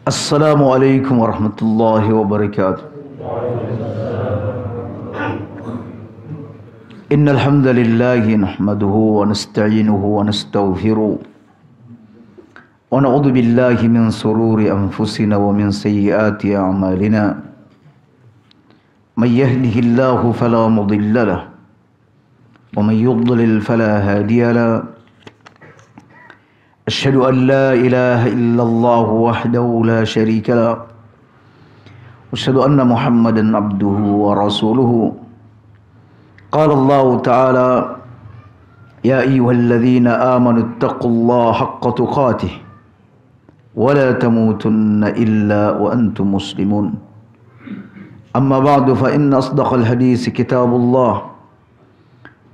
Assalamualaikum warahmatullahi wabarakatuh. Innal hamdalillah nahmaduhu wa nasta'inuhu wa nastaghfiruh wa na'udzu billahi min sururi anfusina wa min sayyiati a'malina. May yahdihillahu fala mudilla lahu wa may yudlil fala hadiya lahu. أشهد أن لا إله إلا الله وحده لا شريك له وأشهد أن محمدا عبده ورسوله. قال الله تعالى يا أيها الذين آمنوا اتقوا الله حق تقاته ولا تموتن إلا وأنتم مسلمون. أما بعد فإن أصدق الحديث كتاب الله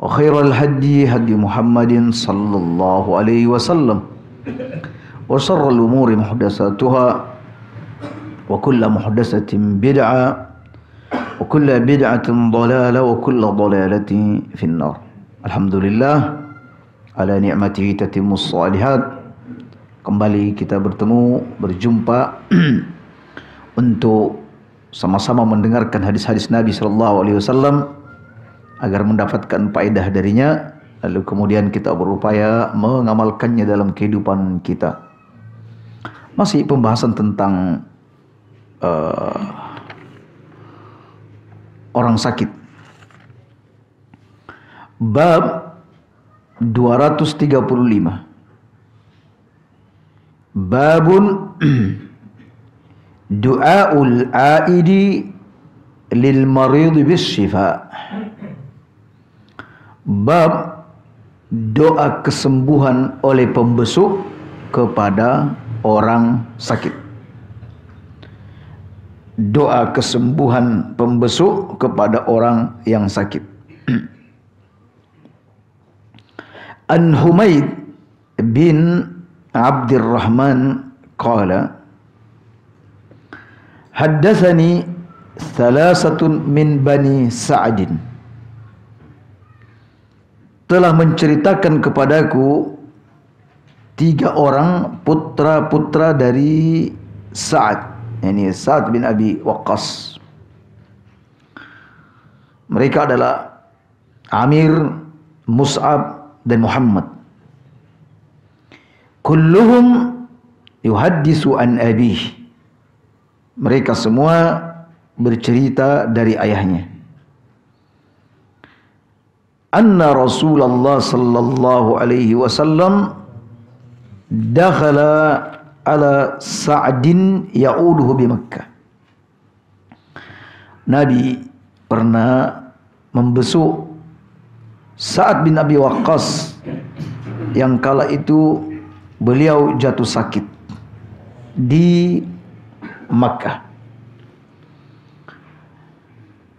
وخير الهدي هدي محمد صلى الله عليه وسلم وشر الأمور محدثاتها وكل محدثة بدعة وكل بدعة ضلالة وكل ضلالة في النار. الحمد لله على نعمته تتم الصالحات. Kembali kita berjumpa untuk sama-sama mendengarkan hadis-hadis Nabi SAW agar mendapatkan faedah darinya, lalu kemudian kita berupaya mengamalkannya dalam kehidupan kita. Masih pembahasan tentang orang sakit. Bab 235. Babun du'aul aidi lil marid bis syifa. Bab doa kesembuhan oleh pembesuk kepada orang sakit. Doa kesembuhan pembesuk kepada orang yang sakit. An Humaid bin Abdurrahman qala haddatsani thalathatun min bani Sa'din, telah menceritakan kepadaku 3 orang putra-putra dari Sa'ad, yakni Sa'ad bin Abi Waqqas. Mereka adalah Amir, Mus'ab dan Muhammad. Kulluhum yuhaddisu an abih. Mereka semua bercerita dari ayahnya. Anna Rasulullah sallallahu alaihi wasallam dakhala ala Sa'din ya'uduhu bi Makkah. Nabi pernah membesuk Sa'ad bin Abi Waqqas yang kala itu beliau jatuh sakit di Makkah.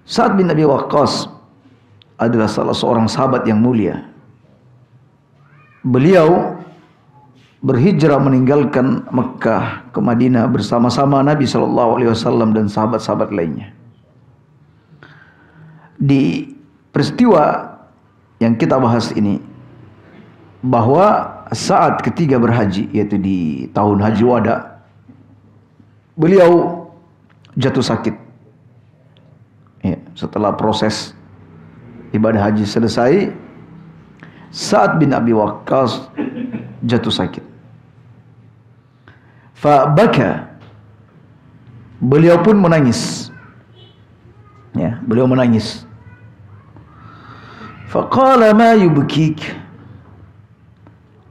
Sa'ad bin Abi Waqqas adalah salah seorang sahabat yang mulia. Beliau berhijrah meninggalkan Mekah ke Madinah bersama-sama Nabi SAW dan sahabat-sahabat lainnya. Di peristiwa yang kita bahas ini, bahwa saat ketiga berhaji, yaitu di tahun Haji Wada, beliau jatuh sakit. Ya, setelah proses ibadah haji selesai, Sa'ad bin Abi Waqqas jatuh sakit. Fabaka, beliau pun menangis. Ya, beliau menangis. Faqala ma yubkik,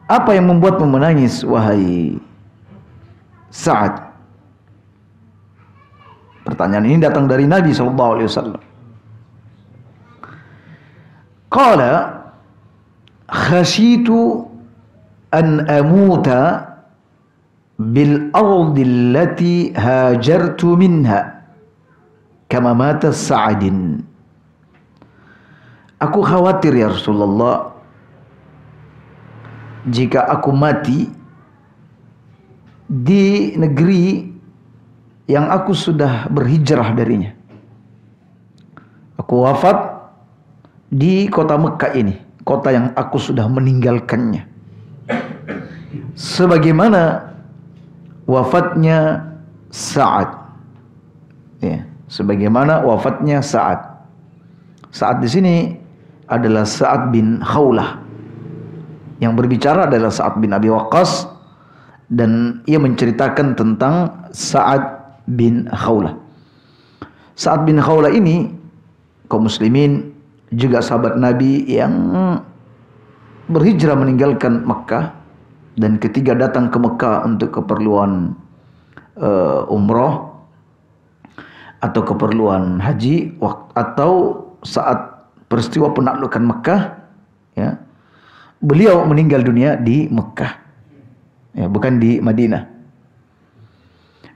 apa yang membuatmu menangis wahai Sa'ad? Pertanyaan ini datang dari Nabi SAW. Qala khashitu an amuta bil ardi allati hajartu minha kama mata Sa'adin. Aku khawatir ya Rasulullah, jika aku mati di negeri yang aku sudah berhijrah darinya. Aku wafat di kota Mekah ini, kota yang aku sudah meninggalkannya. sebagaimana wafatnya Sa'ad. Ya, sebagaimana wafatnya Sa'ad. Sa'ad di sini adalah Sa'ad bin Khawlah. Yang berbicara adalah Sa'ad bin Abi Waqqas, dan ia menceritakan tentang Sa'ad bin Khawlah. Sa'ad bin Khawlah ini kaum muslimin juga sahabat Nabi yang berhijrah meninggalkan Mekah, dan ketika datang ke Mekah untuk keperluan umroh atau keperluan haji, atau saat peristiwa penaklukan Mekah, ya, beliau meninggal dunia di Mekah, ya, bukan di Madinah,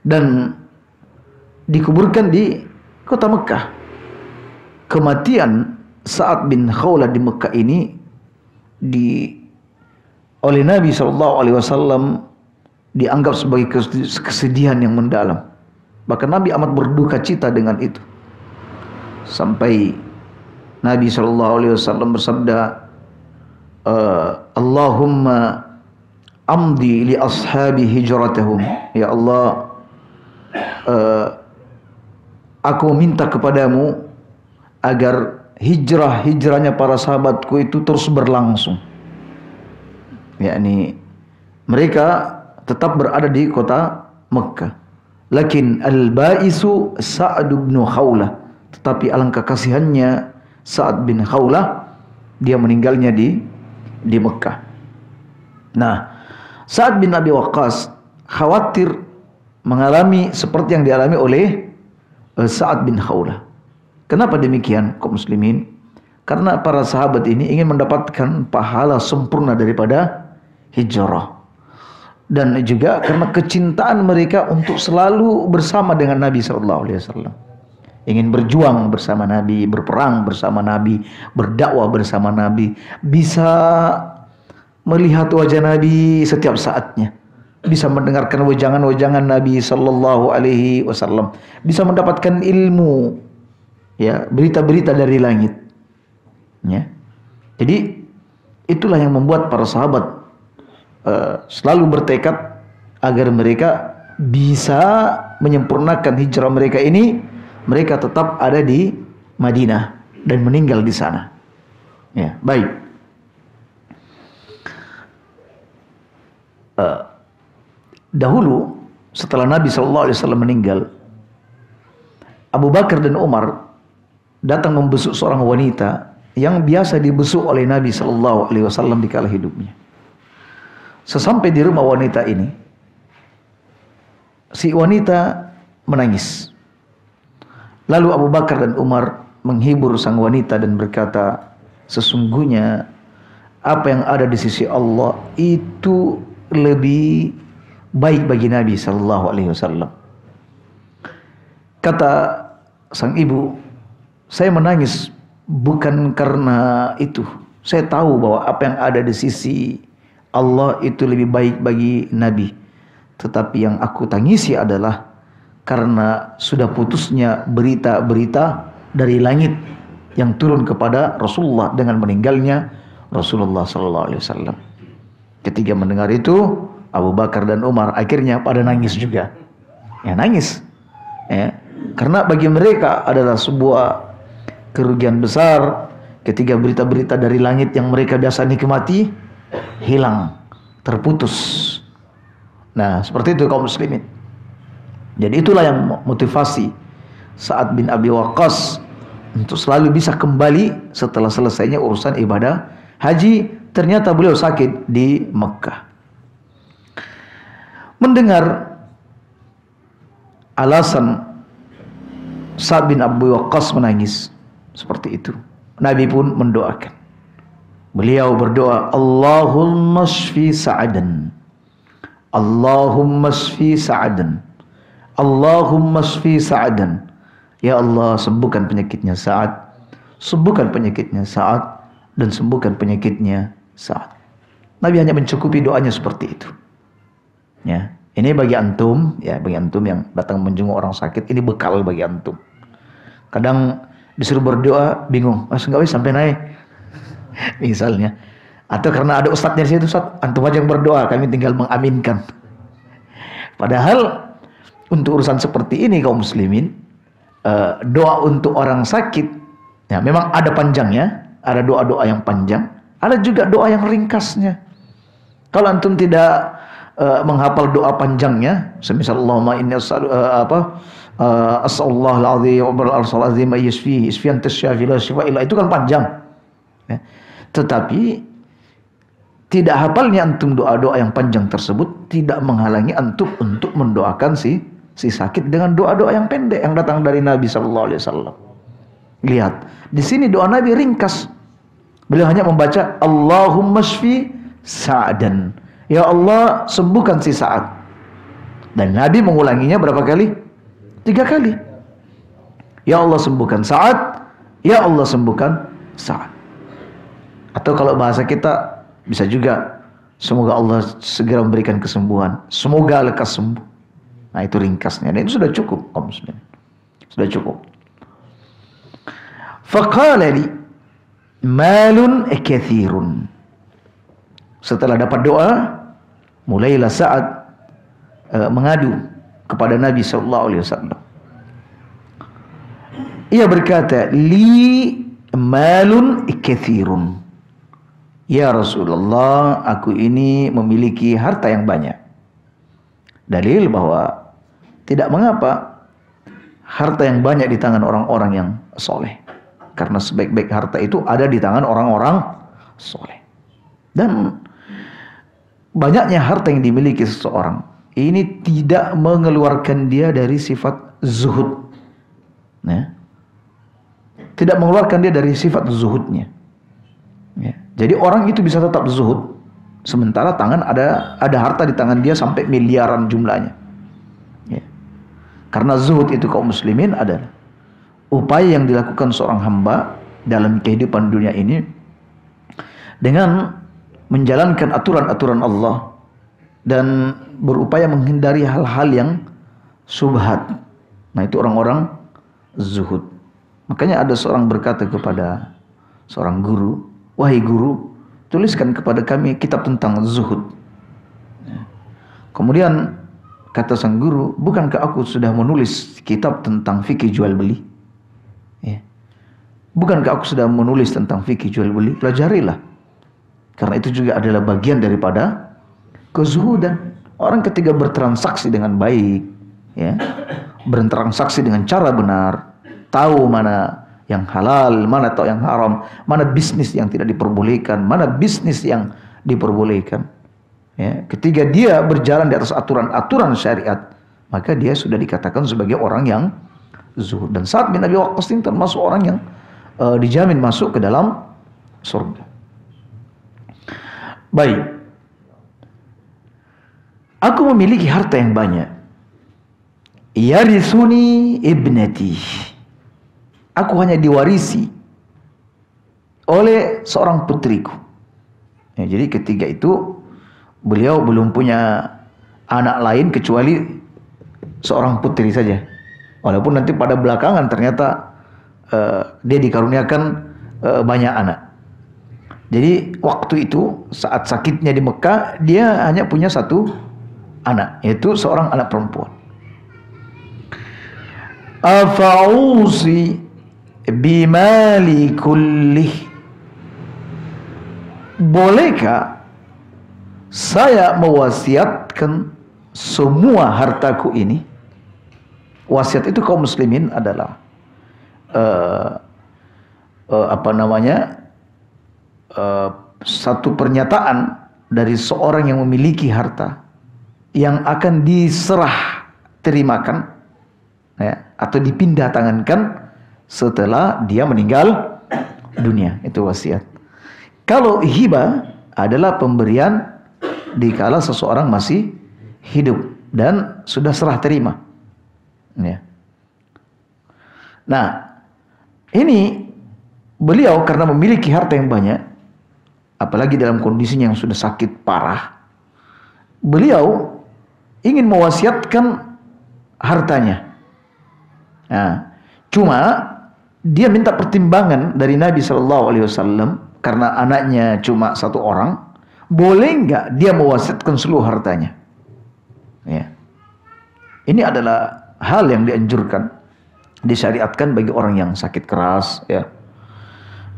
dan dikuburkan di kota Mekah. Kematian Sa'ad bin Khawlah di Mekah ini oleh Nabi SAW dianggap sebagai kesedihan yang mendalam. Bahkan Nabi amat berduka cita dengan itu, sampai Nabi SAW bersabda, Allahumma amdi li ashabi hijratahum. Ya Allah, aku minta kepadamu agar hijrahnya para sahabatku itu terus berlangsung. Yakni mereka tetap berada di kota Mekah. Lakin al-ba'isu Sa'ad bin Khawlah, tetapi alangkah kasihannya Sa'ad bin Khawlah, dia meninggalnya di Mekah. Nah, Sa'ad bin Abi Waqqas khawatir mengalami seperti yang dialami oleh Sa'ad bin Khawlah. Kenapa demikian, kaum muslimin? Karena para sahabat ini ingin mendapatkan pahala sempurna daripada hijrah, dan juga karena kecintaan mereka untuk selalu bersama dengan Nabi SAW. Ingin berjuang bersama Nabi, berperang bersama Nabi, berdakwah bersama Nabi, bisa melihat wajah Nabi setiap saatnya, bisa mendengarkan wejangan-wejangan Nabi SAW, bisa mendapatkan ilmu, ya, berita-berita dari langit, ya. Jadi itulah yang membuat para sahabat selalu bertekad agar mereka bisa menyempurnakan hijrah mereka ini. Mereka tetap ada di Madinah dan meninggal di sana. Ya, baik. Dahulu setelah Nabi SAW meninggal, Abu Bakar dan Umar datang membesuk seorang wanita yang biasa dibesuk oleh Nabi SAW di kala hidupnya. Sesampai di rumah wanita ini, si wanita menangis. Lalu Abu Bakar dan Umar menghibur sang wanita dan berkata, sesungguhnya apa yang ada di sisi Allah itu lebih baik bagi Nabi SAW. Kata sang ibu, saya menangis bukan karena itu. Saya tahu bahwa apa yang ada di sisi Allah itu lebih baik bagi Nabi. Tetapi yang aku tangisi adalah karena sudah putusnya berita-berita dari langit yang turun kepada Rasulullah dengan meninggalnya Rasulullah SAW. Ketika mendengar itu, Abu Bakar dan Umar akhirnya pada nangis juga. Ya, nangis. Ya, karena bagi mereka adalah sebuah kerugian besar ketika berita-berita dari langit yang mereka biasa nikmati hilang, terputus. Nah, seperti itu kaum muslimin. Jadi itulah yang motivasi Sa'ad bin Abi Waqqas untuk selalu bisa kembali setelah selesainya urusan ibadah haji. Ternyata beliau sakit di Mekah. Mendengar alasan Sa'ad bin Abi Waqqas menangis seperti itu, Nabi pun mendoakan. Beliau berdoa, Allahumma shfi Sa'adan, Allahumma shfi Sa'adan, Allahumma shfi Sa'adan. Ya Allah, sembuhkan penyakitnya Sa'ad, sembuhkan penyakitnya Sa'ad, dan sembuhkan penyakitnya Sa'ad. Nabi hanya mencukupi doanya seperti itu. Ya, ini bagi antum, ya, bagi antum yang datang menjenguk orang sakit, ini bekal bagi antum. Kadang disuruh berdoa bingung, mas nggak bisa sampai naik. Misalnya, Atau karena ada ustadznya di situ, Ustadz, antum aja yang berdoa, kami tinggal mengaminkan. Padahal untuk urusan seperti ini kaum muslimin, doa untuk orang sakit, ya memang ada panjangnya, ada doa-doa yang panjang, ada juga doa yang ringkasnya. Kalau antum tidak menghafal doa panjangnya, semisal Allahumma inni as'allallahu al-azim wa al-arsal azim yashfi isfian tasyafi la shifa illa, itu kan panjang. Ya. Tetapi tidak hafalnya antum doa-doa yang panjang tersebut tidak menghalangi antum untuk mendoakan si sakit dengan doa-doa yang pendek yang datang dari Nabi sallallahu alaihi wasallam. Lihat, di sini doa Nabi ringkas. Beliau hanya membaca Allahumma shfi Sa'dan. Ya Allah, sembuhkan si Sa'ad. Dan Nabi mengulanginya berapa kali? 3 kali. Ya Allah, sembuhkan Sa'ad. Ya Allah, sembuhkan Sa'ad. Atau kalau bahasa kita bisa juga, semoga Allah segera memberikan kesembuhan, semoga lekas sembuh. Nah, itu ringkasnya. Dan itu sudah cukup, kaum muslimin. Sudah cukup. Faqala li malun katsirun. Setelah dapat doa, mulailah Sa'ad mengadu kepada Nabi sallallahu alaihi wasallam. Ia berkata, li malun katsirun. Ya Rasulullah, aku ini memiliki harta yang banyak. Dalil bahwa tidak mengapa harta yang banyak di tangan orang-orang yang soleh. Karena sebaik-baik harta itu ada di tangan orang-orang soleh. Dan banyaknya harta yang dimiliki seseorang ini tidak mengeluarkan dia dari sifat zuhud. Ya. Tidak mengeluarkan dia dari sifat zuhudnya. Ya. Jadi orang itu bisa tetap zuhud, sementara ada harta di tangan dia sampai miliaran jumlahnya. Ya. Karena zuhud itu kaum muslimin adalah upaya yang dilakukan seorang hamba dalam kehidupan dunia ini dengan menjalankan aturan-aturan Allah dan berupaya menghindari hal-hal yang subhat. Nah, itu orang-orang zuhud. Makanya ada seorang berkata kepada seorang guru, wahai guru, tuliskan kepada kami kitab tentang zuhud. Kemudian kata sang guru, bukankah aku sudah menulis kitab tentang fikih jual beli? Ya. Bukankah aku sudah menulis tentang fikih jual beli? Pelajarilah. Karena itu juga adalah bagian daripada kezuhudan. Orang ketika bertransaksi dengan baik, ya, bertransaksi dengan cara benar, tahu mana yang halal, mana tahu yang haram, mana bisnis yang tidak diperbolehkan, mana bisnis yang diperbolehkan. Ya, ketika dia berjalan di atas aturan-aturan syariat, maka dia sudah dikatakan sebagai orang yang zuhud. Dan Sa'ad bin Abi Waqqas ini termasuk orang yang dijamin masuk ke dalam surga. Baik, aku memiliki harta yang banyak. Yarisuni ibnati. Aku hanya diwarisi oleh seorang putriku. Ya, jadi ketika itu beliau belum punya anak lain kecuali seorang putri saja. Walaupun nanti pada belakangan ternyata dia dikaruniakan banyak anak. Jadi waktu itu saat sakitnya di Mekah, dia hanya punya satu anak, yaitu seorang anak perempuan. Afa'usi bimali kullih. Bolehkah saya mewasiatkan semua hartaku ini? Wasiat itu kaum muslimin adalah satu pernyataan dari seorang yang memiliki harta yang akan diserah terimakan, ya, atau dipindah tangankan setelah dia meninggal dunia. Itu wasiat. Kalau hibah adalah pemberian dikala seseorang masih hidup dan sudah serah terima. Ya. Nah, ini beliau karena memiliki harta yang banyak, apalagi dalam kondisinya yang sudah sakit parah, beliau ingin mewasiatkan hartanya. Nah, cuma dia minta pertimbangan dari Nabi Shallallahu Alaihi Wasallam karena anaknya cuma satu orang, boleh nggak dia mewasiatkan seluruh hartanya? Ya. Ini adalah hal yang dianjurkan, disyariatkan bagi orang yang sakit keras, ya,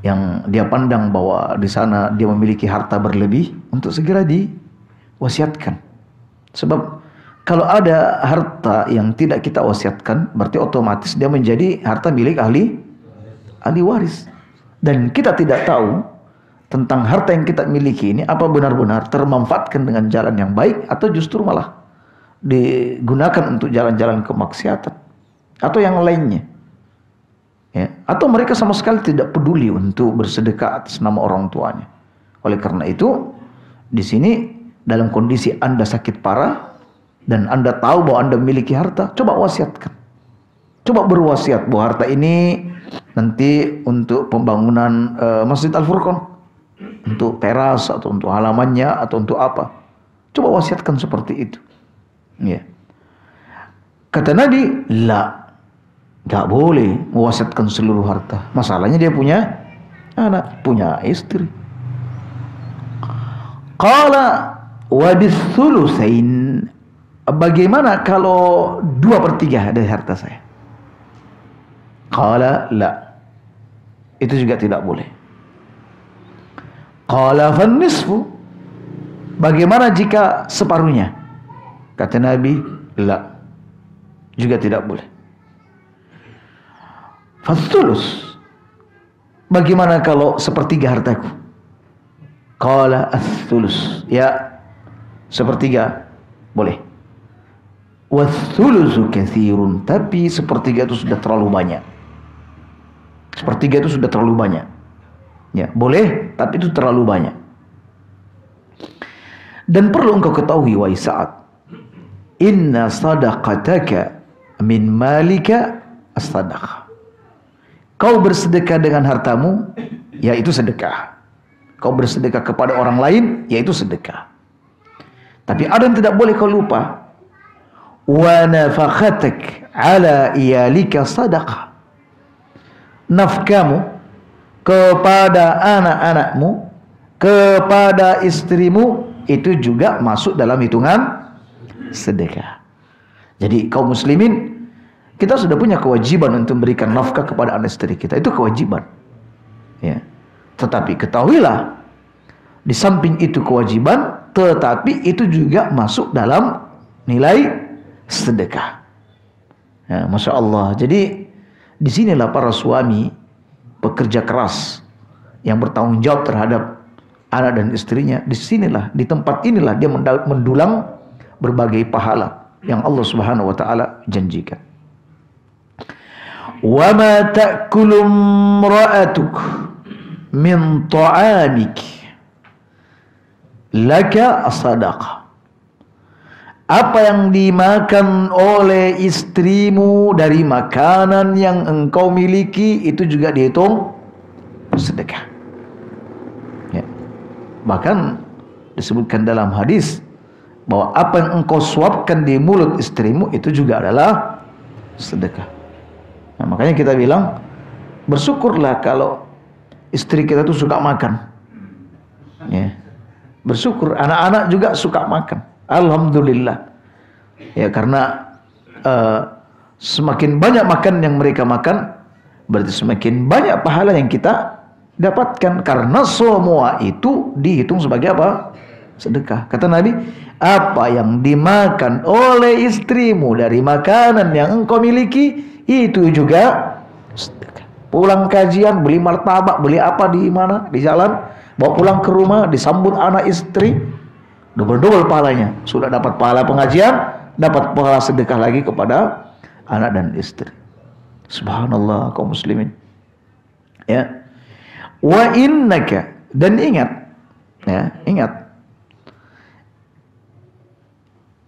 yang dia pandang bahwa di sana dia memiliki harta berlebih, untuk segera diwasiatkan. Sebab kalau ada harta yang tidak kita wasiatkan, berarti otomatis dia menjadi harta milik ahli waris. Dan kita tidak tahu tentang harta yang kita miliki ini apa benar-benar termanfaatkan dengan jalan yang baik, atau justru malah digunakan untuk jalan-jalan kemaksiatan atau yang lainnya. Ya, atau mereka sama sekali tidak peduli untuk bersedekah atas nama orang tuanya. Oleh karena itu, di sini dalam kondisi Anda sakit parah dan Anda tahu bahwa Anda memiliki harta, coba wasiatkan. Coba berwasiat bahwa harta ini nanti untuk pembangunan Masjid Al-Furqan, untuk teras atau untuk halamannya atau untuk apa. Coba wasiatkan seperti itu. Ya. Kata Nabi, la, gak boleh mewasiatkan seluruh harta. Masalahnya dia punya anak, punya istri. Qala wa bitsulusain, bagaimana kalau 2/3 dari harta saya? Qala la, itu juga tidak boleh. Qala fan nisfu, bagaimana jika separuhnya? Kata Nabi, la, juga tidak boleh. Fathulus, bagaimana kalau 1/3 hartaku? Qala athulus, ya, 1/3 boleh. Wathulusu katsirun, tapi 1/3 itu sudah terlalu banyak. 1/3 itu sudah terlalu banyak. Ya, boleh, tapi itu terlalu banyak. Dan perlu engkau ketahui, wahai Sa'ad, inna sadaqataka min malika as-sadaqah. Kau bersedekah dengan hartamu, yaitu sedekah. Kau bersedekah kepada orang lain, yaitu sedekah. Tapi ada yang tidak boleh kau lupa. Wa nafaqatak ala iyalika sadaqah. Nafkamu kepada anak-anakmu, kepada istrimu, itu juga masuk dalam hitungan sedekah. Jadi kaum muslimin, kita sudah punya kewajiban untuk memberikan nafkah kepada anak istri kita. Itu kewajiban. Ya. Tetapi ketahuilah, di samping itu kewajiban, tetapi itu juga masuk dalam nilai sedekah. Ya, Masya Allah. Jadi disinilah para suami pekerja keras yang bertanggung jawab terhadap anak dan istrinya. Disinilah, di tempat inilah dia mendulang berbagai pahala yang Allah Subhanahu wa taala janjikan. Wa ma ta'kulu imra'atuk min ta'amik laka as-sadaqah. Apa yang dimakan oleh istrimu dari makanan yang engkau miliki, itu juga dihitung sedekah. Ya. Bahkan disebutkan dalam hadis bahwa apa yang engkau suapkan di mulut istrimu itu juga adalah sedekah. Nah, makanya kita bilang, bersyukurlah kalau istri kita tuh suka makan. Ya. Bersyukur, anak-anak juga suka makan. Alhamdulillah. Ya, karena semakin banyak makan yang mereka makan, berarti semakin banyak pahala yang kita dapatkan. Karena semua itu dihitung sebagai apa? Sedekah. Kata Nabi, apa yang dimakan oleh istrimu dari makanan yang engkau miliki, itu juga sedekah. Pulang kajian, beli martabak, beli apa di mana, di jalan, bawa pulang ke rumah, disambut anak istri, double-double pahalanya. Sudah dapat pahala pengajian, dapat pahala sedekah lagi kepada anak dan istri. Subhanallah, kaum muslimin. Ya. Wa innaka, dan ingat, ya, ingat,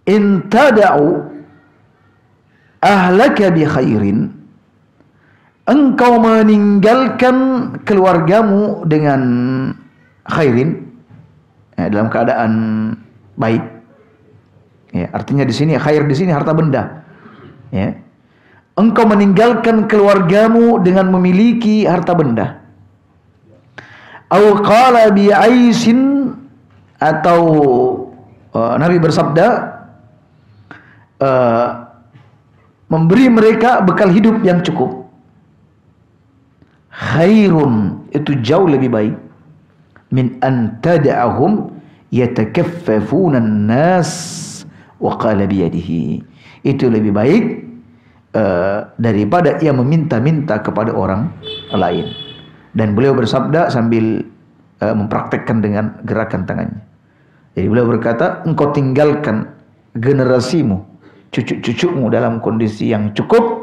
in tada'u ahlaka bi khairin, engkau meninggalkan keluargamu dengan khairin, ya, dalam keadaan baik. Ya, artinya di sini khair di sini harta benda. Ya. Engkau meninggalkan keluargamu dengan memiliki harta benda. Au qala bi'aisin, atau Nabi bersabda memberi mereka bekal hidup yang cukup. Khairun, itu jauh lebih baik, min an tad'ahum yatakaffafuna an-nas wa qala biyadihi. Itu lebih baik daripada ia meminta-minta kepada orang lain. Dan beliau bersabda sambil mempraktekkan dengan gerakan tangannya. Jadi beliau berkata, engkau tinggalkan generasimu, cucu-cucumu dalam kondisi yang cukup,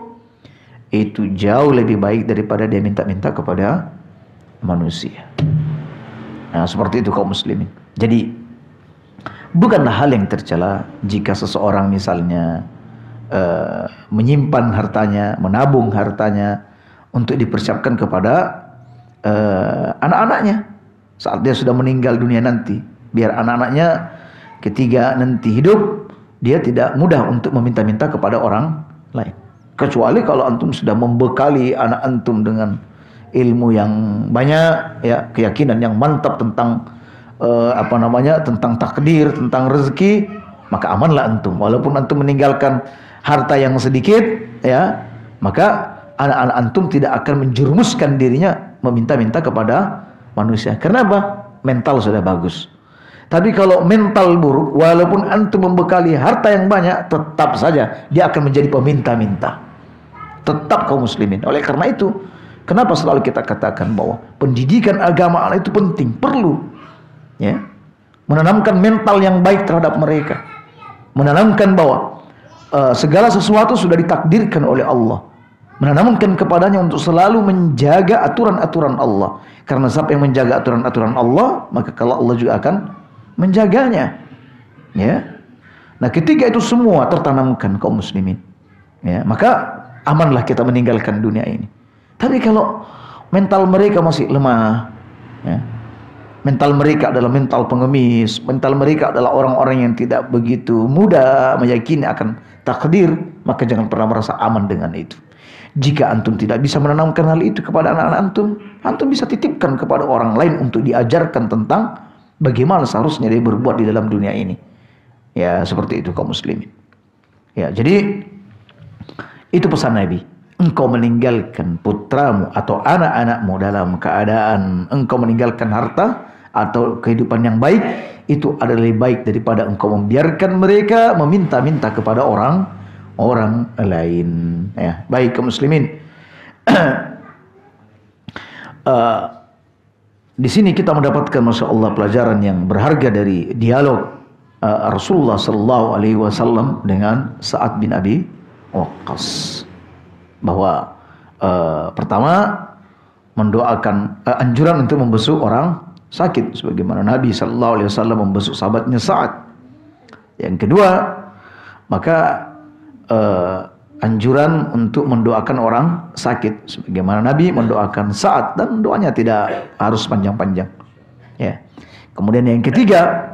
itu jauh lebih baik daripada dia minta-minta kepada manusia. Nah, seperti itu kaum muslimin. Jadi bukanlah hal yang tercela jika seseorang misalnya menyimpan hartanya, menabung hartanya untuk dipersiapkan kepada anak-anaknya saat dia sudah meninggal dunia nanti, biar anak-anaknya ketika nanti hidup dia tidak mudah untuk meminta-minta kepada orang lain. Kecuali kalau antum sudah membekali anak antum dengan ilmu yang banyak, ya, keyakinan yang mantap tentang tentang takdir, tentang rezeki, maka amanlah antum. Walaupun antum meninggalkan harta yang sedikit, ya, maka anak-anak antum tidak akan menjerumuskan dirinya meminta-minta kepada manusia. Kenapa? Mental sudah bagus. Tapi kalau mental buruk, walaupun antum membekali harta yang banyak, tetap saja dia akan menjadi peminta-minta. Tetap kaum muslimin. Oleh karena itu, kenapa selalu kita katakan bahwa pendidikan agama itu penting, perlu, ya, menanamkan mental yang baik terhadap mereka, menanamkan bahwa segala sesuatu sudah ditakdirkan oleh Allah, menanamkan kepadanya untuk selalu menjaga aturan-aturan Allah. Karena siapa yang menjaga aturan-aturan Allah, maka kalau Allah juga akan menjaganya, ya. Nah, ketika itu semua tertanamkan kaum muslimin, ya, maka amanlah kita meninggalkan dunia ini. Tapi kalau mental mereka masih lemah, ya, mental mereka adalah mental pengemis, mental mereka adalah orang-orang yang tidak begitu mudah meyakini akan takdir, maka jangan pernah merasa aman dengan itu. Jika antum tidak bisa menanamkan hal itu kepada anak-anak antum, antum bisa titipkan kepada orang lain untuk diajarkan tentang bagaimana seharusnya dia berbuat di dalam dunia ini. Ya, seperti itu kaum muslimin. Ya, jadi itu pesan Nabi. Engkau meninggalkan putramu atau anak-anakmu dalam keadaan engkau meninggalkan harta atau kehidupan yang baik, itu adalah lebih baik daripada engkau membiarkan mereka meminta-minta kepada orang lain. Ya, baik kaum muslimin. Di sini kita mendapatkan, masya Allah, pelajaran yang berharga dari dialog Rasulullah Sallallahu Alaihi Wasallam dengan Sa'ad bin Abi Waqqas, bahwa pertama mendoakan anjuran untuk membesuk orang sakit, sebagaimana Nabi Sallallahu Alaihi Wasallam membesuk sahabatnya Sa'ad. Yang kedua, maka anjuran untuk mendoakan orang sakit, sebagaimana Nabi mendoakan Sa'ad, dan doanya tidak harus panjang-panjang, ya. Kemudian yang ketiga,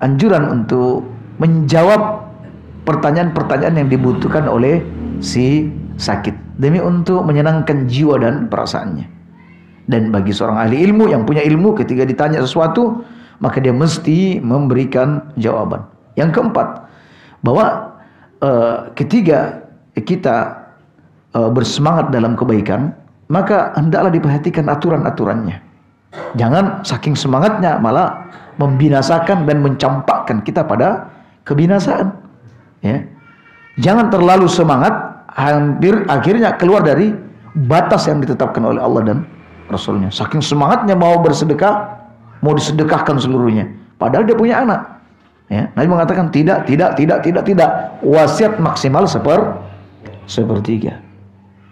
anjuran untuk menjawab pertanyaan-pertanyaan yang dibutuhkan oleh si sakit demi untuk menyenangkan jiwa dan perasaannya. Dan bagi seorang ahli ilmu yang punya ilmu, ketika ditanya sesuatu maka dia mesti memberikan jawaban. Yang keempat, bahwa ketika kita bersemangat dalam kebaikan, maka hendaklah diperhatikan aturan-aturannya. Jangan saking semangatnya malah membinasakan dan mencampakkan kita pada kebinasaan, ya. Jangan terlalu semangat hampir akhirnya keluar dari batas yang ditetapkan oleh Allah dan Rasulnya. Saking semangatnya mau bersedekah, mau disedekahkan seluruhnya, padahal dia punya anak, ya. Nabi mengatakan tidak. Wasiat maksimal sepertiga.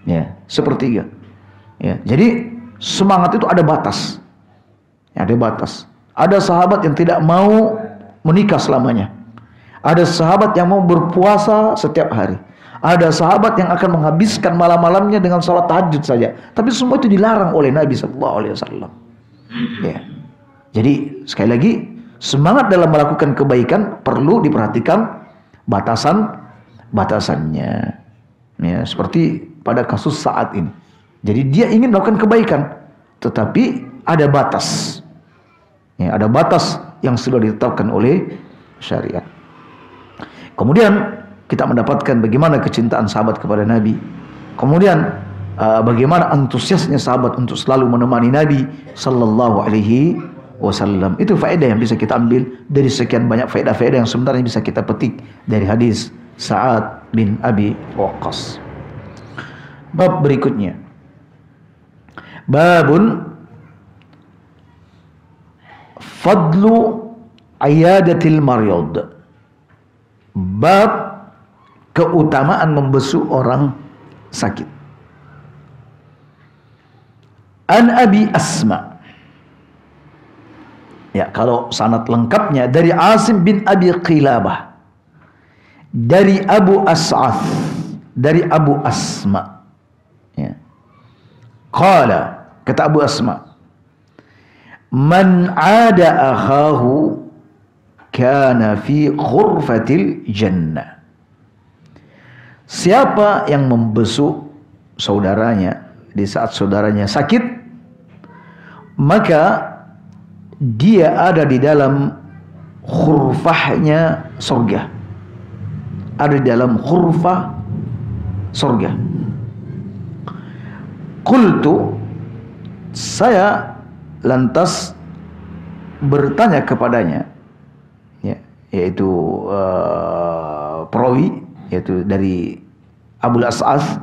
Ya, sepertiga. Ya, jadi semangat itu ada batas. Ya, ada batas. Ada sahabat yang tidak mau menikah selamanya. Ada sahabat yang mau berpuasa setiap hari. Ada sahabat yang akan menghabiskan malam-malamnya dengan salat tahajud saja. Tapi semua itu dilarang oleh Nabi Sallallahu Alaihi Wasallam. Ya. Jadi sekali lagi, semangat dalam melakukan kebaikan perlu diperhatikan batasannya. Ya, seperti pada kasus Sa'ad ini. Jadi dia ingin melakukan kebaikan, tetapi ada batas. Ya, ada batas yang sudah ditetapkan oleh syariat. Kemudian kita mendapatkan bagaimana kecintaan sahabat kepada Nabi. Kemudian bagaimana antusiasnya sahabat untuk selalu menemani Nabi sallallahu alaihi wasallam. Itu faedah yang bisa kita ambil dari sekian banyak faedah-faedah yang sebenarnya bisa kita petik dari hadis Sa'ad bin Abi Waqqas. Bab berikutnya, babun fadlu ayadatil maryad. Bab keutamaan membesuk orang sakit. An Abi Asma. Ya, kalau sanad lengkapnya dari Asim bin Abi Qilabah, dari Abu As'ath, dari Abu Asma. Ya. Qala, kata Abu Asma, man ada akhahu kana fi khurfatil jannah. Siapa yang membesuk saudaranya di saat saudaranya sakit, maka dia ada di dalam khurfahnya surga. Ada di dalam khurfah surga. Qultu, saya lantas bertanya kepadanya, ya, yaitu perawi, yaitu dari Abu As'ath.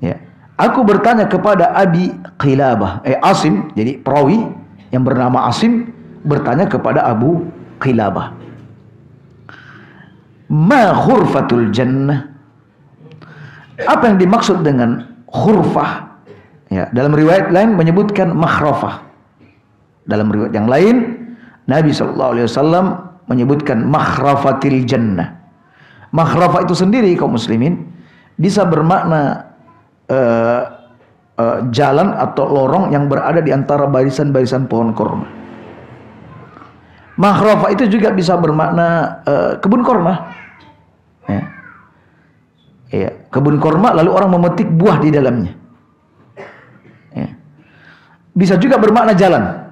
Ya, aku bertanya kepada Abi Qilabah, Asim, jadi perawi yang bernama Asim bertanya kepada Abu Qilabah, ma khurfatul jannah? Apa yang dimaksud dengan khurfah? Ya, dalam riwayat lain menyebutkan makhrafah. Dalam riwayat yang lain Nabi SAW menyebutkan makhrafatil jannah. Makhrafah itu sendiri kaum muslimin bisa bermakna jalan atau lorong yang berada di antara barisan-barisan pohon korma. Makhrafah itu juga bisa bermakna kebun korma. Ya. Ya, kebun korma lalu orang memetik buah di dalamnya. Ya. Bisa juga bermakna jalan.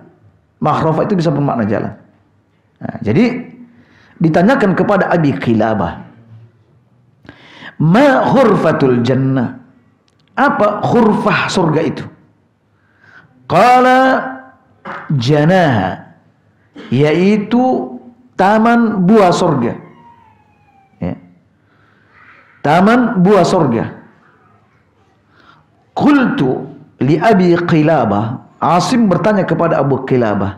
Makhrafah itu bisa bermakna jalan. Nah, jadi ditanyakan kepada Abi Qilabah, ma khurfatul jannah? Apa khurfah surga itu? Qala janaha, yaitu taman buah surga. Ya. Taman buah surga. Qultu li Abi Qilabah, Asim bertanya kepada Abu Qilabah,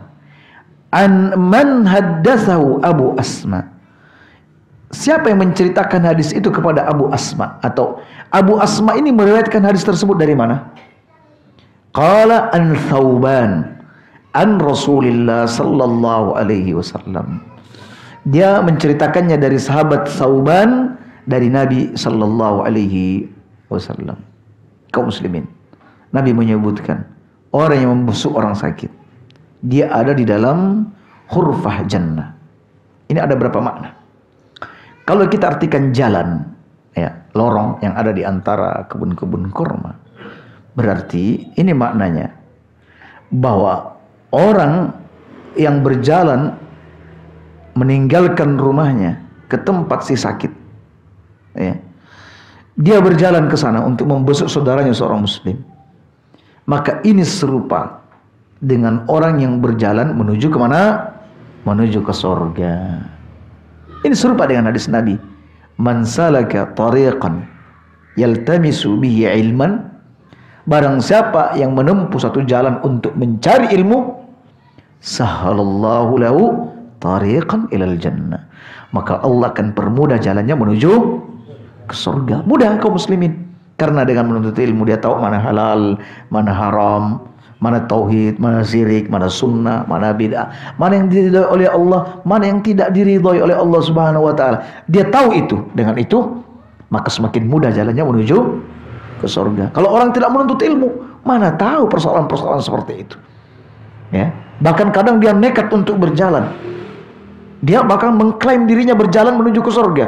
an man haddatsahu Abu Asma? Siapa yang menceritakan hadis itu kepada Abu Asma? Atau Abu Asma ini meriwayatkan hadis tersebut dari mana? Qala an Thauban an Rasulillah sallallahu alaihi wasallam. Dia menceritakannya dari sahabat Thauban dari Nabi sallallahu alaihi wasallam. Kaum muslimin, Nabi menyebutkan orang yang membusuk orang sakit, dia ada di dalam khurfah jannah. Ini ada berapa makna? Kalau kita artikan jalan, ya, lorong yang ada di antara kebun-kebun kurma, berarti ini maknanya bahwa orang yang berjalan meninggalkan rumahnya ke tempat si sakit, ya, dia berjalan ke sana untuk membesuk saudaranya seorang muslim, maka ini serupa dengan orang yang berjalan menuju kemana? Menuju ke surga. Ini serupa dengan hadis Nabi, man salaka tariqan yaltamisu bihi ilman, barang siapa yang menempuh satu jalan untuk mencari ilmu, sahalallahu lahu tariqan ilal jannah, maka Allah akan permudah jalannya menuju ke surga. Mudah kaum muslimin, karena dengan menuntut ilmu dia tahu mana halal, mana haram, mana tauhid, mana syirik, mana sunnah, mana bid'ah, mana yang diridhoi oleh Allah, mana yang tidak diridhoi oleh Allah Subhanahu wa taala. Dia tahu itu. Dengan itu maka semakin mudah jalannya menuju ke surga. Kalau orang tidak menuntut ilmu, mana tahu persoalan-persoalan seperti itu. Ya, bahkan kadang dia nekat untuk berjalan. Dia bahkan mengklaim dirinya berjalan menuju ke surga.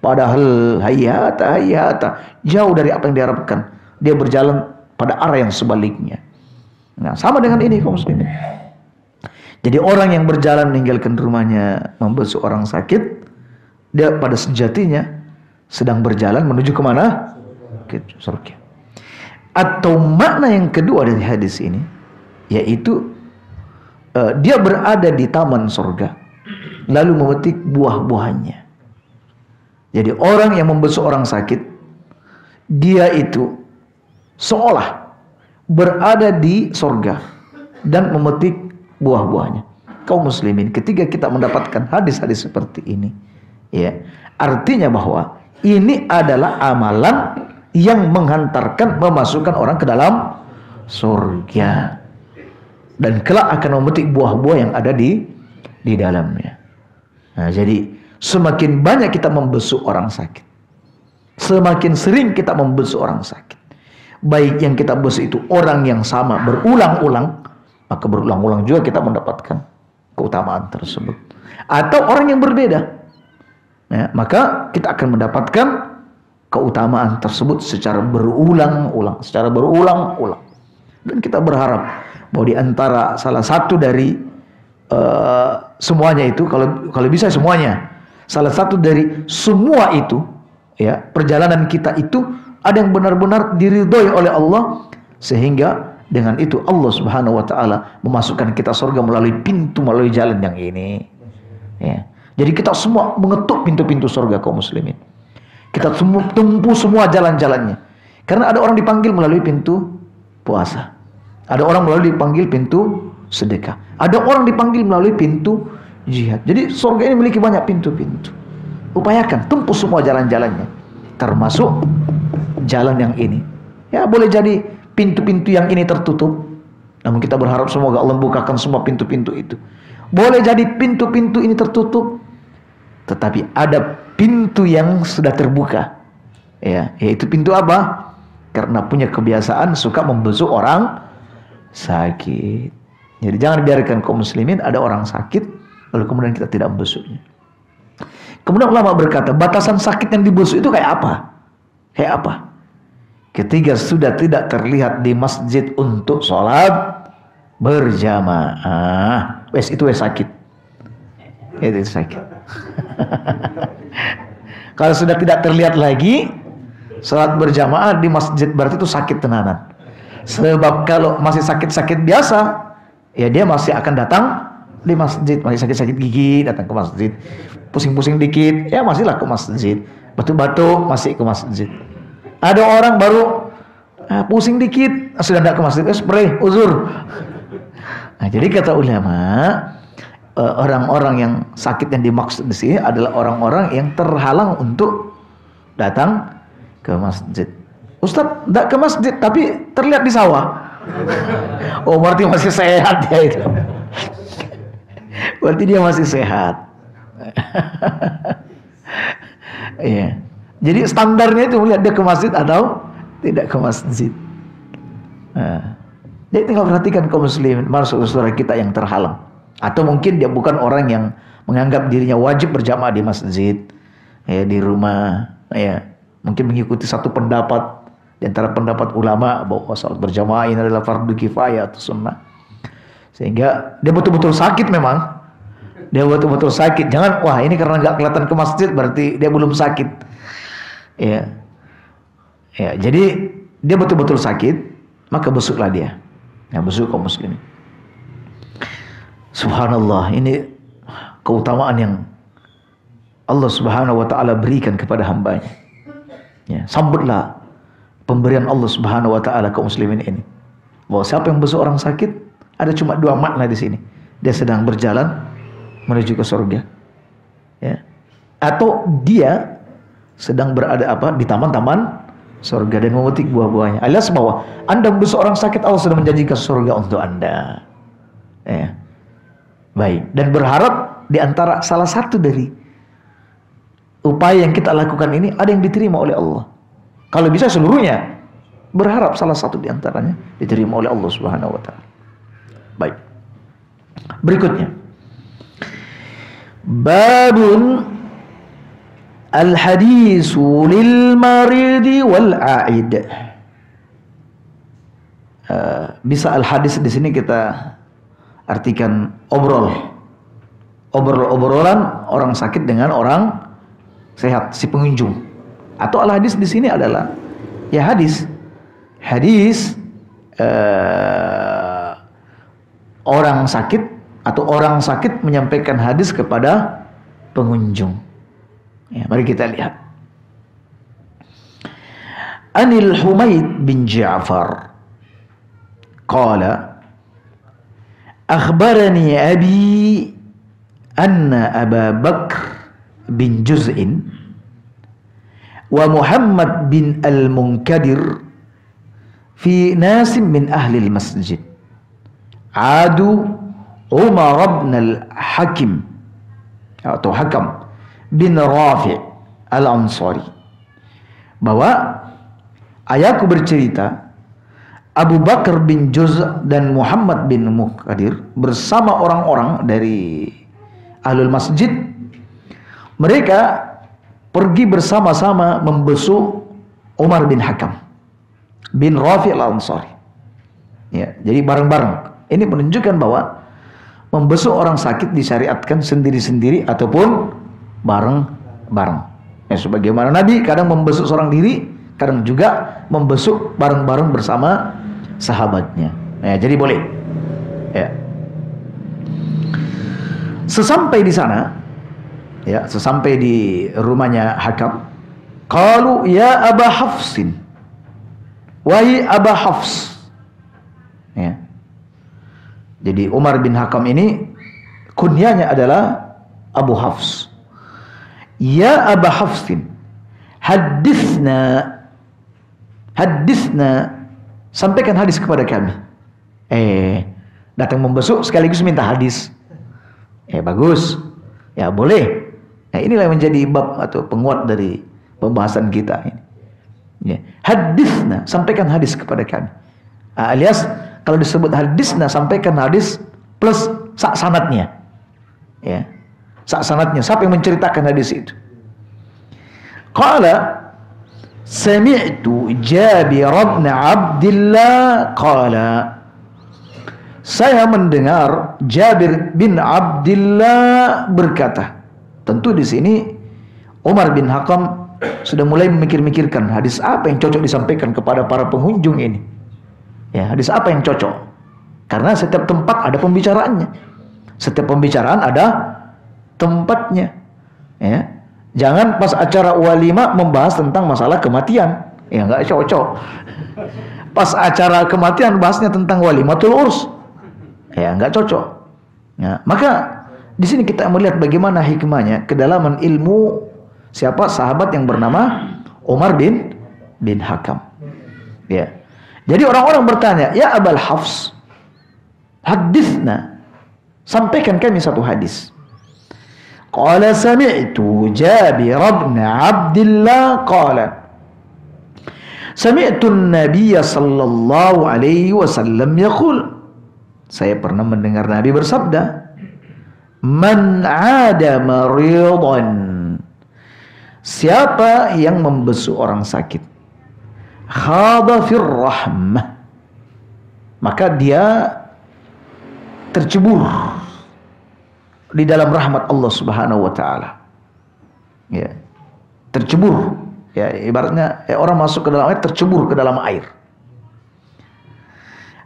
Padahal hayata jauh dari apa yang diharapkan. Dia berjalan pada arah yang sebaliknya. Nah, sama dengan ini kaum muslimin. Jadi orang yang berjalan meninggalkan rumahnya membesuk orang sakit, dia pada sejatinya sedang berjalan menuju kemana? Ke surga. Atau makna yang kedua dari hadis ini, yaitu dia berada di taman surga, lalu memetik buah-buahannya. Jadi orang yang membesuk orang sakit, dia itu seolah berada di surga dan memetik buah-buahnya. Kaum muslimin, ketika kita mendapatkan hadis-hadis seperti ini, ya, artinya bahwa ini adalah amalan yang menghantarkan, memasukkan orang ke dalam surga, dan kelak akan memetik buah-buah yang ada di dalamnya. Nah, jadi semakin banyak kita membesuk orang sakit, semakin sering kita membesuk orang sakit, baik yang kita besuk itu orang yang sama berulang-ulang, maka berulang-ulang juga kita mendapatkan keutamaan tersebut. Atau orang yang berbeda, ya, maka kita akan mendapatkan keutamaan tersebut secara berulang-ulang, Dan kita berharap bahwa di antara salah satu dari semuanya itu, kalau bisa semuanya, salah satu dari semua itu, ya, perjalanan kita itu ada yang benar-benar diridhoi oleh Allah, sehingga dengan itu Allah Subhanahu wa taala memasukkan kita surga melalui jalan yang ini, ya. Jadi kita semua mengetuk pintu-pintu surga, kaum muslimin. Kita semua tempuh semua jalan-jalannya. Karena ada orang dipanggil melalui pintu puasa, ada orang dipanggil pintu sedekah, ada orang dipanggil melalui pintu jihad. Jadi surga ini memiliki banyak pintu-pintu. Upayakan tempuh semua jalan-jalannya, termasuk jalan yang ini. Ya, boleh jadi pintu-pintu yang ini tertutup, namun kita berharap semoga Allah bukakan semua pintu-pintu itu. Boleh jadi pintu-pintu ini tertutup, tetapi ada pintu yang sudah terbuka, ya, yaitu pintu apa? Karena punya kebiasaan suka membesuk orang sakit. Jadi jangan biarkan kaum muslimin ada orang sakit lalu kemudian kita tidak membesuknya. Kemudian ulama berkata, batasan sakit yang dibesuk itu kayak apa? Kayak apa? Ketika sudah tidak terlihat di masjid untuk sholat berjamaah, itu sakit. Itu sakit. Kalau sudah tidak terlihat lagi sholat berjamaah di masjid, berarti itu sakit tenanan. Sebab kalau masih sakit-sakit biasa, ya dia masih akan datang di masjid. Masih sakit-sakit gigi, datang ke masjid. Pusing-pusing dikit, ya masihlah ke masjid. Batuk-batuk, masih ke masjid. Ada orang baru pusing dikit, sudah tidak ke masjid, spray, uzur. Nah, jadi kata ulama, orang-orang yang sakit yang dimaksud di sini adalah orang-orang yang terhalang untuk datang ke masjid. Ustaz, tidak ke masjid tapi terlihat di sawah. Oh, berarti masih sehat ya itu. Berarti dia masih sehat. Iya. Jadi standarnya itu melihat dia ke masjid atau tidak ke masjid. Nah, jadi tinggal perhatikan kaum muslimin, saudara kita yang terhalang, atau mungkin dia bukan orang yang menganggap dirinya wajib berjamaah di masjid, ya, di rumah, ya, mungkin mengikuti satu pendapat di antara pendapat ulama bahwa salat berjamaah ini adalah fardu kifayah atau sunnah, sehingga dia betul-betul sakit. Memang dia betul-betul sakit, jangan wah ini karena nggak kelihatan ke masjid berarti dia belum sakit. Ya, ya, jadi dia betul-betul sakit, maka besuklah dia. Ya, besuk kaum muslimin. Subhanallah, ini keutamaan yang Allah Subhanahu wa taala berikan kepada hambanya. Ya, sambutlah pemberian Allah Subhanahu wa taala kaum muslimin ini. Bahwa siapa yang besuk orang sakit, ada cuma dua makna di sini. Dia sedang berjalan menuju ke surga. Ya. Atau dia sedang berada di taman-taman surga dan memetik buah-buahnya. Alias bahwa Anda membesuk orang sakit, Allah sudah menjanjikan surga untuk Anda. Ya. Baik, dan berharap di antara salah satu dari upaya yang kita lakukan ini ada yang diterima oleh Allah. Kalau bisa seluruhnya, berharap salah satu di antaranya diterima oleh Allah Subhanahu wa taala. Baik. Berikutnya. Babun al-hadisu lil maridi wal a'id. Bisa al-hadis di sini kita artikan obrol. Obrol-obrolan orang sakit dengan orang sehat, si pengunjung. Atau al-hadis di sini adalah ya hadis orang sakit atau orang sakit menyampaikan hadis kepada pengunjung. Ya, mari kita lihat. Anil Humaid bin Ja'far qala akhbarani abi anna Aba Bakr bin Juz'in wa Muhammad bin Al-Munkadir fi nasim min ahli al-masjid adu Umar bin Al-Hakim atau Hakam bin Rafi' Al-Ansari, bahwa ayahku bercerita Abu Bakar bin Juz' dan Muhammad bin Munkadir bersama orang-orang dari Ahlul Masjid, mereka pergi bersama-sama membesuk Umar bin Hakam bin Rafi' Al-Ansari. Ya, jadi bareng-bareng. Ini menunjukkan bahwa membesuk orang sakit disyariatkan sendiri-sendiri ataupun bareng-bareng. Ya, sebagaimana Nabi kadang membesuk seorang diri, kadang juga membesuk bareng-bareng bersama sahabatnya. Ya, jadi boleh. Ya. Sesampai di sana, ya, sesampai di rumahnya Hakam, qalu ya Aba Hafsin, wahai Aba Hafs. Ya. Jadi Umar bin Hakam ini kunyanya adalah Abu Hafs. Ya Aba Hafsin, hadithna, sampaikan hadis kepada kami. Datang membesuk sekaligus minta hadis. Bagus. Ya boleh. Nah, inilah yang menjadi bab atau penguat dari pembahasan kita ini. Ya. Hadithna, sampaikan hadis kepada kami. Alias kalau disebut hadisna, sampaikan hadis plus sanadnya. Ya. Sanadnya, siapa yang menceritakan hadis itu? Qala sami'tu Jabir bin Abdullah qala, saya mendengar Jabir bin Abdullah berkata. Tentu di sini Umar bin Hakam sudah mulai memikir-mikirkan hadis apa yang cocok disampaikan kepada para pengunjung ini. Ya, hadis apa yang cocok? Karena setiap tempat ada pembicaraannya. Setiap pembicaraan ada tempatnya. Ya. Jangan pas acara walimah membahas tentang masalah kematian. Ya, enggak cocok. Pas acara kematian bahasnya tentang walimatul urs. Ya, enggak cocok. Ya, maka di sini kita melihat bagaimana hikmahnya, kedalaman ilmu siapa sahabat yang bernama Umar bin Hakam. Ya. Jadi orang-orang bertanya, "Ya Abul Hafs, hadithna, sampaikan kami satu hadis." Qala sami'tu Jabir bin Abdullah qala, sami'tu an-nabiy sallallahu alaihi wasallam yaqul, saya pernah mendengar Nabi bersabda, "Man 'ada maridan," siapa yang membesuk orang sakit, khada fir rahmah, maka dia tercebur di dalam rahmat Allah Subhanahu wa taala. Ya. Tercebur. Ya, ibaratnya orang masuk ke dalam air, tercebur ke dalam air.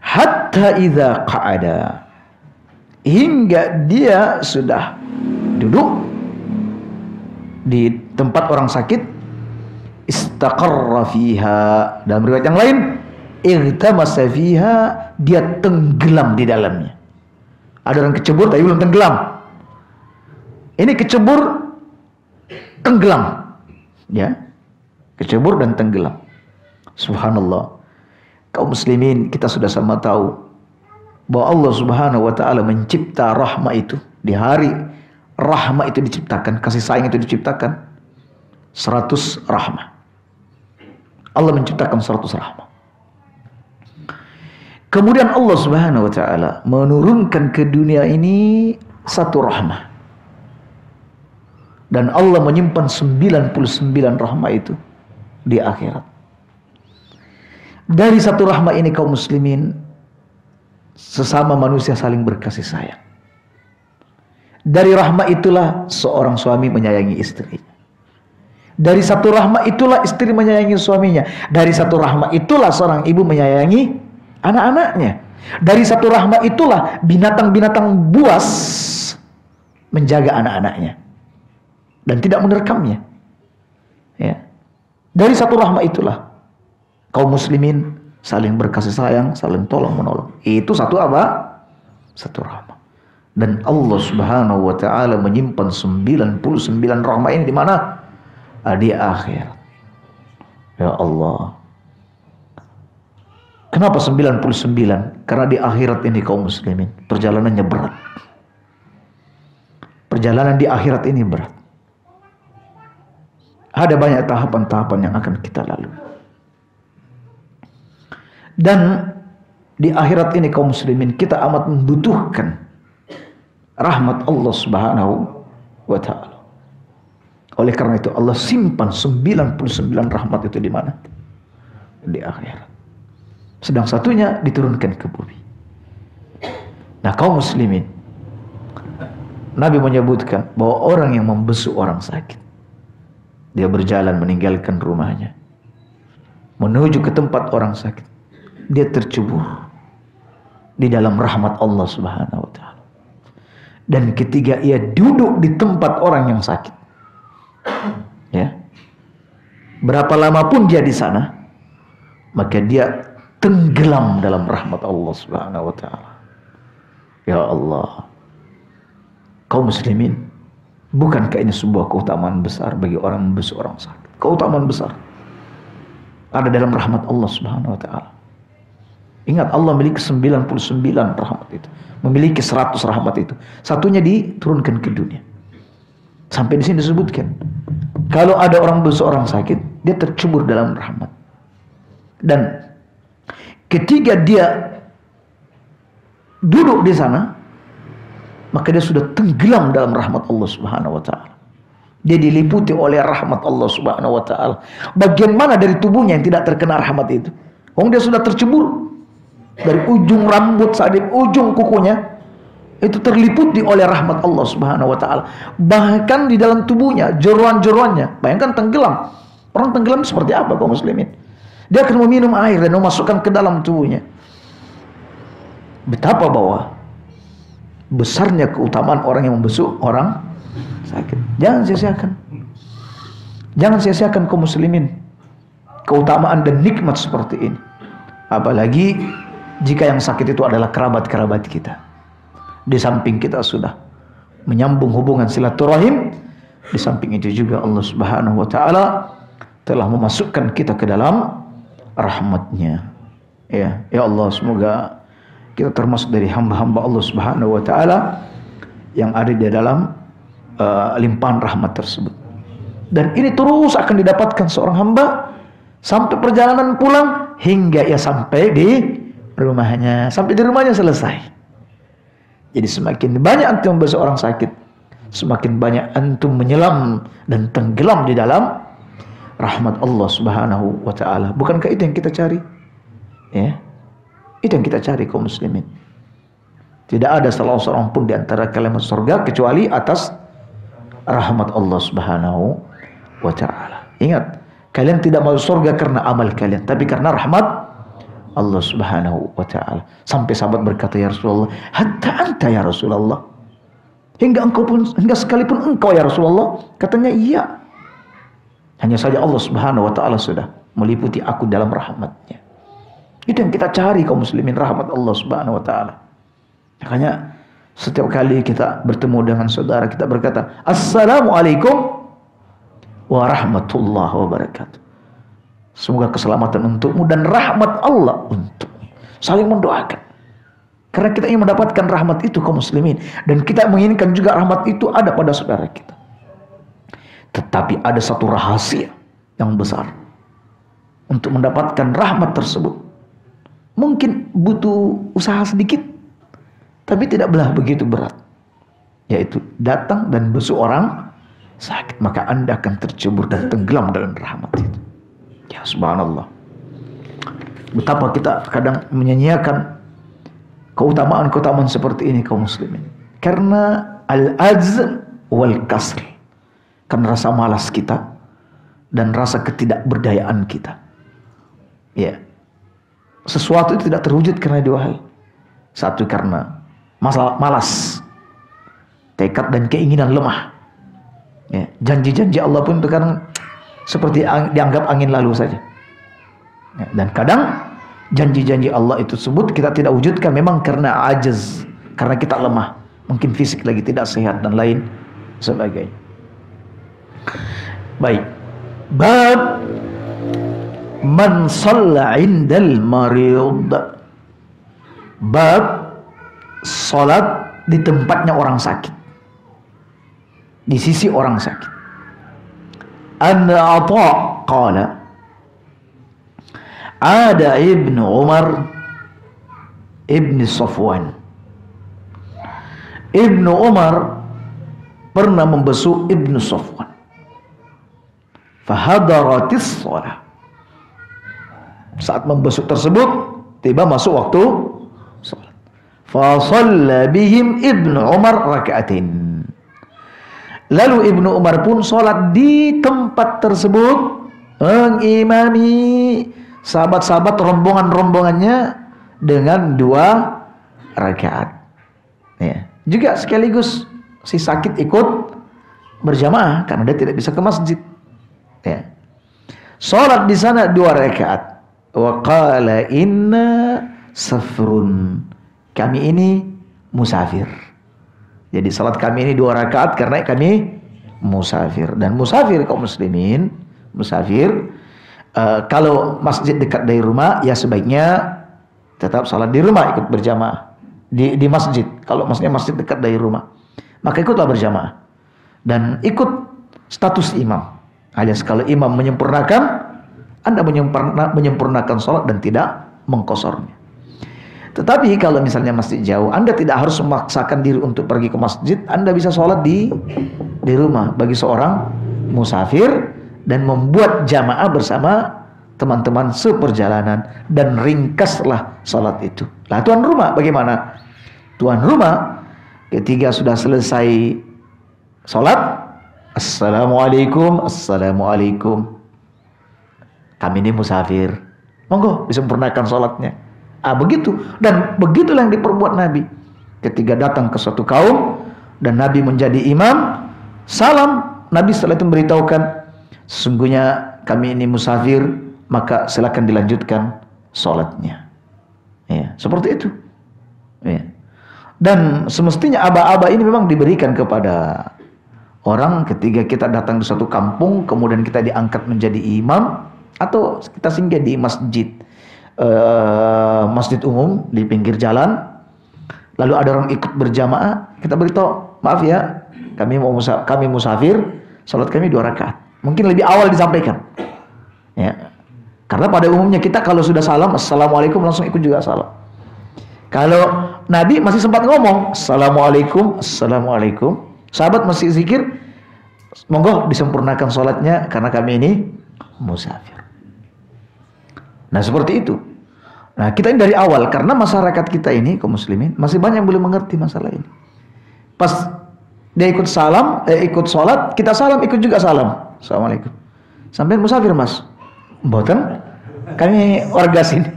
Hatta idza qa'ada, hingga dia sudah duduk di tempat orang sakit, istaqarra fiha, dalam riwayat yang lain irtamasa fiha, dia tenggelam di dalamnya. Ada orang kecebur tapi belum tenggelam. Ini kecebur tenggelam. Ya. Kecebur dan tenggelam. Subhanallah. Kaum muslimin, kita sudah sama tahu bahwa Allah Subhanahu wa taala mencipta rahmah itu di hari rahmah itu diciptakan, kasih sayang itu diciptakan 100 rahmah. Allah menciptakan 100 rahmah. Kemudian Allah Subhanahu wa taala menurunkan ke dunia ini 1 rahmah. Dan Allah menyimpan 99 rahmah itu di akhirat. Dari 1 rahmah ini kaum muslimin, sesama manusia saling berkasih sayang. Dari rahmat itulah seorang suami menyayangi istrinya. Dari satu rahmat itulah istri menyayangi suaminya. Dari satu rahmat itulah seorang ibu menyayangi anak-anaknya. Dari satu rahmat itulah binatang-binatang buas menjaga anak-anaknya dan tidak menerkamnya. Ya. Dari satu rahmat itulah kaum muslimin saling berkasih sayang, saling tolong menolong. Itu satu apa? Satu rahmat. Dan Allah Subhanahu wa taala menyimpan 99 rahmat ini di mana? Di akhirat. Ya Allah. Kenapa 99? Karena di akhirat ini kaum muslimin perjalanannya berat. Perjalanan di akhirat ini berat. Ada banyak tahapan-tahapan yang akan kita lalui. Dan di akhirat ini kaum muslimin kita amat membutuhkan rahmat Allah Subhanahu wa taala. Oleh karena itu Allah simpan 99 rahmat itu di mana? Di akhirat. Sedang satunya diturunkan ke bumi. Nah, kaum muslimin, Nabi menyebutkan bahwa orang yang membesuk orang sakit, dia berjalan meninggalkan rumahnya menuju ke tempat orang sakit, dia tercebur di dalam rahmat Allah Subhanahu wa taala. Dan ketika ia duduk di tempat orang yang sakit, ya, berapa lama pun dia di sana, maka dia tenggelam dalam rahmat Allah Subhanahu wa taala. Ya Allah, kaum muslimin, bukankah ini sebuah keutamaan besar bagi orang membesuk orang sakit? Keutamaan besar ada dalam rahmat Allah Subhanahu wa taala. Ingat, Allah memiliki 99 rahmat itu, memiliki 100 rahmat itu. Satunya diturunkan ke dunia. Sampai di sini disebutkan, kalau ada orang besuk orang sakit, dia tercebur dalam rahmat. Dan ketika dia duduk di sana, maka dia sudah tenggelam dalam rahmat Allah Subhanahu wa taala. Dia diliputi oleh rahmat Allah Subhanahu wa taala. Bagian mana dari tubuhnya yang tidak terkena rahmat itu? Dia sudah tercebur dari ujung rambut sampai ujung kukunya, itu terliputi oleh rahmat Allah Subhanahu wa taala. Bahkan di dalam tubuhnya, jeroan-jeroannya, bayangkan tenggelam. Orang tenggelam seperti apa kaum muslimin? Dia akan meminum air dan memasukkan ke dalam tubuhnya. Betapa bahwa besarnya keutamaan orang yang membesuk orang sakit. Jangan sia-siakan. Jangan sia-siakan kaum muslimin keutamaan dan nikmat seperti ini. Apalagi jika yang sakit itu adalah kerabat-kerabat kita. Di samping kita sudah menyambung hubungan silaturahim, di samping itu juga Allah Subhanahu wa taala telah memasukkan kita ke dalam rahmatnya. Ya Allah, semoga kita termasuk dari hamba-hamba Allah Subhanahu wa taala yang ada di dalam limpahan rahmat tersebut. Dan ini terus akan didapatkan seorang hamba sampai perjalanan pulang hingga ia sampai di rumahnya, sampai di rumahnya selesai. Jadi semakin banyak antum membesuk orang sakit, semakin banyak antum menyelam dan tenggelam di dalam rahmat Allah Subhanahu wa taala. Bukankah itu yang kita cari? Ya. Itu yang kita cari kaum muslimin. Tidak ada salah seorang pun di antara kalian masuk surga kecuali atas rahmat Allah Subhanahu wa taala. Ingat, kalian tidak masuk surga karena amal kalian, tapi karena rahmat Allah Subhanahu wa taala. Sampai sahabat berkata, ya Rasulullah, hatta anta ya Rasulullah, hingga sekalipun engkau ya Rasulullah. Katanya iya. Hanya saja Allah Subhanahu wa taala sudah meliputi aku dalam rahmatnya. Itu yang kita cari kaum muslimin, rahmat Allah Subhanahu wa taala. Makanya setiap kali kita bertemu dengan saudara, kita berkata, Assalamualaikum warahmatullahi wabarakatuh. Semoga keselamatan untukmu dan rahmat Allah untukmu. Saling mendoakan. Karena kita ingin mendapatkan rahmat itu kaum muslimin, dan kita menginginkan juga rahmat itu ada pada saudara kita. Tetapi ada satu rahasia yang besar untuk mendapatkan rahmat tersebut. Mungkin butuh usaha sedikit, tapi tidak belah begitu berat. Yaitu datang dan besuk orang sakit, maka Anda akan tercebur dan tenggelam dalam rahmat itu. Ya subhanallah. Betapa kita kadang menyanyiakan keutamaan-keutamaan seperti ini kaum muslimin? Karena al-ajz wal kasl, karena rasa malas kita dan rasa ketidakberdayaan kita. Ya, sesuatu itu tidak terwujud karena dua hal. Satu, karena malas, tekad dan keinginan lemah. Ya, janji-janji Allah pun terkadang seperti dianggap angin lalu saja. Ya, dan kadang janji-janji Allah itu sebut kita tidak wujudkan memang karena ajaz, karena kita lemah, mungkin fisik lagi tidak sehat dan lain sebagainya. Baik, bab man shalla 'indal marid, bab salat di tempatnya orang sakit, di sisi orang sakit. Anna Atha qala ada Ibnu Umar Ibn Safwan. Ibnu Umar pernah membesuk Ibnu Safwan. Fahadaratis shalah. Saat membesuk tersebut tiba masuk waktu salat. Fa shalla bihim Ibnu Umar raka'atin. Lalu Ibnu Umar pun salat di tempat tersebut, mengimami sahabat-sahabat rombongan-rombongannya dengan 2 rakaat. Ya. Juga sekaligus si sakit ikut berjamaah karena dia tidak bisa ke masjid. Ya. Salat di sana 2 rakaat. Wa qala inna safrun. Kami ini musafir. Jadi salat kami ini 2 rakaat karena kami musafir. Dan musafir kaum muslimin, musafir kalau masjid dekat dari rumah, ya sebaiknya tetap salat di rumah, ikut berjamaah di masjid. Kalau maksudnya masjid dekat dari rumah, maka ikutlah berjamaah dan ikut status imam. Alias kalau imam menyempurnakan, Anda menyempurnakan salat dan tidak mengkosornya. Tetapi kalau misalnya masjid jauh, Anda tidak harus memaksakan diri untuk pergi ke masjid. Anda bisa sholat di rumah bagi seorang musafir dan membuat jamaah bersama teman-teman seperjalanan, dan ringkaslah sholat itu. Lah tuan rumah bagaimana? Tuan rumah ketika sudah selesai sholat, assalamualaikum, assalamualaikum. Kami ini musafir, monggo disempurnakan sholatnya. Begitu, dan begitulah yang diperbuat Nabi ketika datang ke suatu kaum dan Nabi menjadi imam. Salam, Nabi setelah itu memberitahukan, sesungguhnya kami ini musafir, maka silakan dilanjutkan sholatnya. Ya, seperti itu. Ya. Dan semestinya aba-aba ini memang diberikan kepada orang ketika kita datang di suatu kampung, kemudian kita diangkat menjadi imam, atau kita singgah di masjid, masjid umum di pinggir jalan, lalu ada orang ikut berjamaah, kita beritahu, maaf ya, kami musafir, salat kami 2 rakaat. Mungkin lebih awal disampaikan, ya, karena pada umumnya kita kalau sudah salam assalamualaikum langsung ikut juga salam. Kalau Nabi masih sempat ngomong assalamualaikum, assalamualaikum, sahabat masih zikir, monggo disempurnakan salatnya karena kami ini musafir. Nah seperti itu. Nah kita ini dari awal, karena masyarakat kita ini kaum muslimin masih banyak yang belum mengerti masalah ini. Pas dia ikut salam, ikut sholat, kita salam, ikut juga salam, assalamualaikum. Sampai musafir mas, mboten, kami warga sini.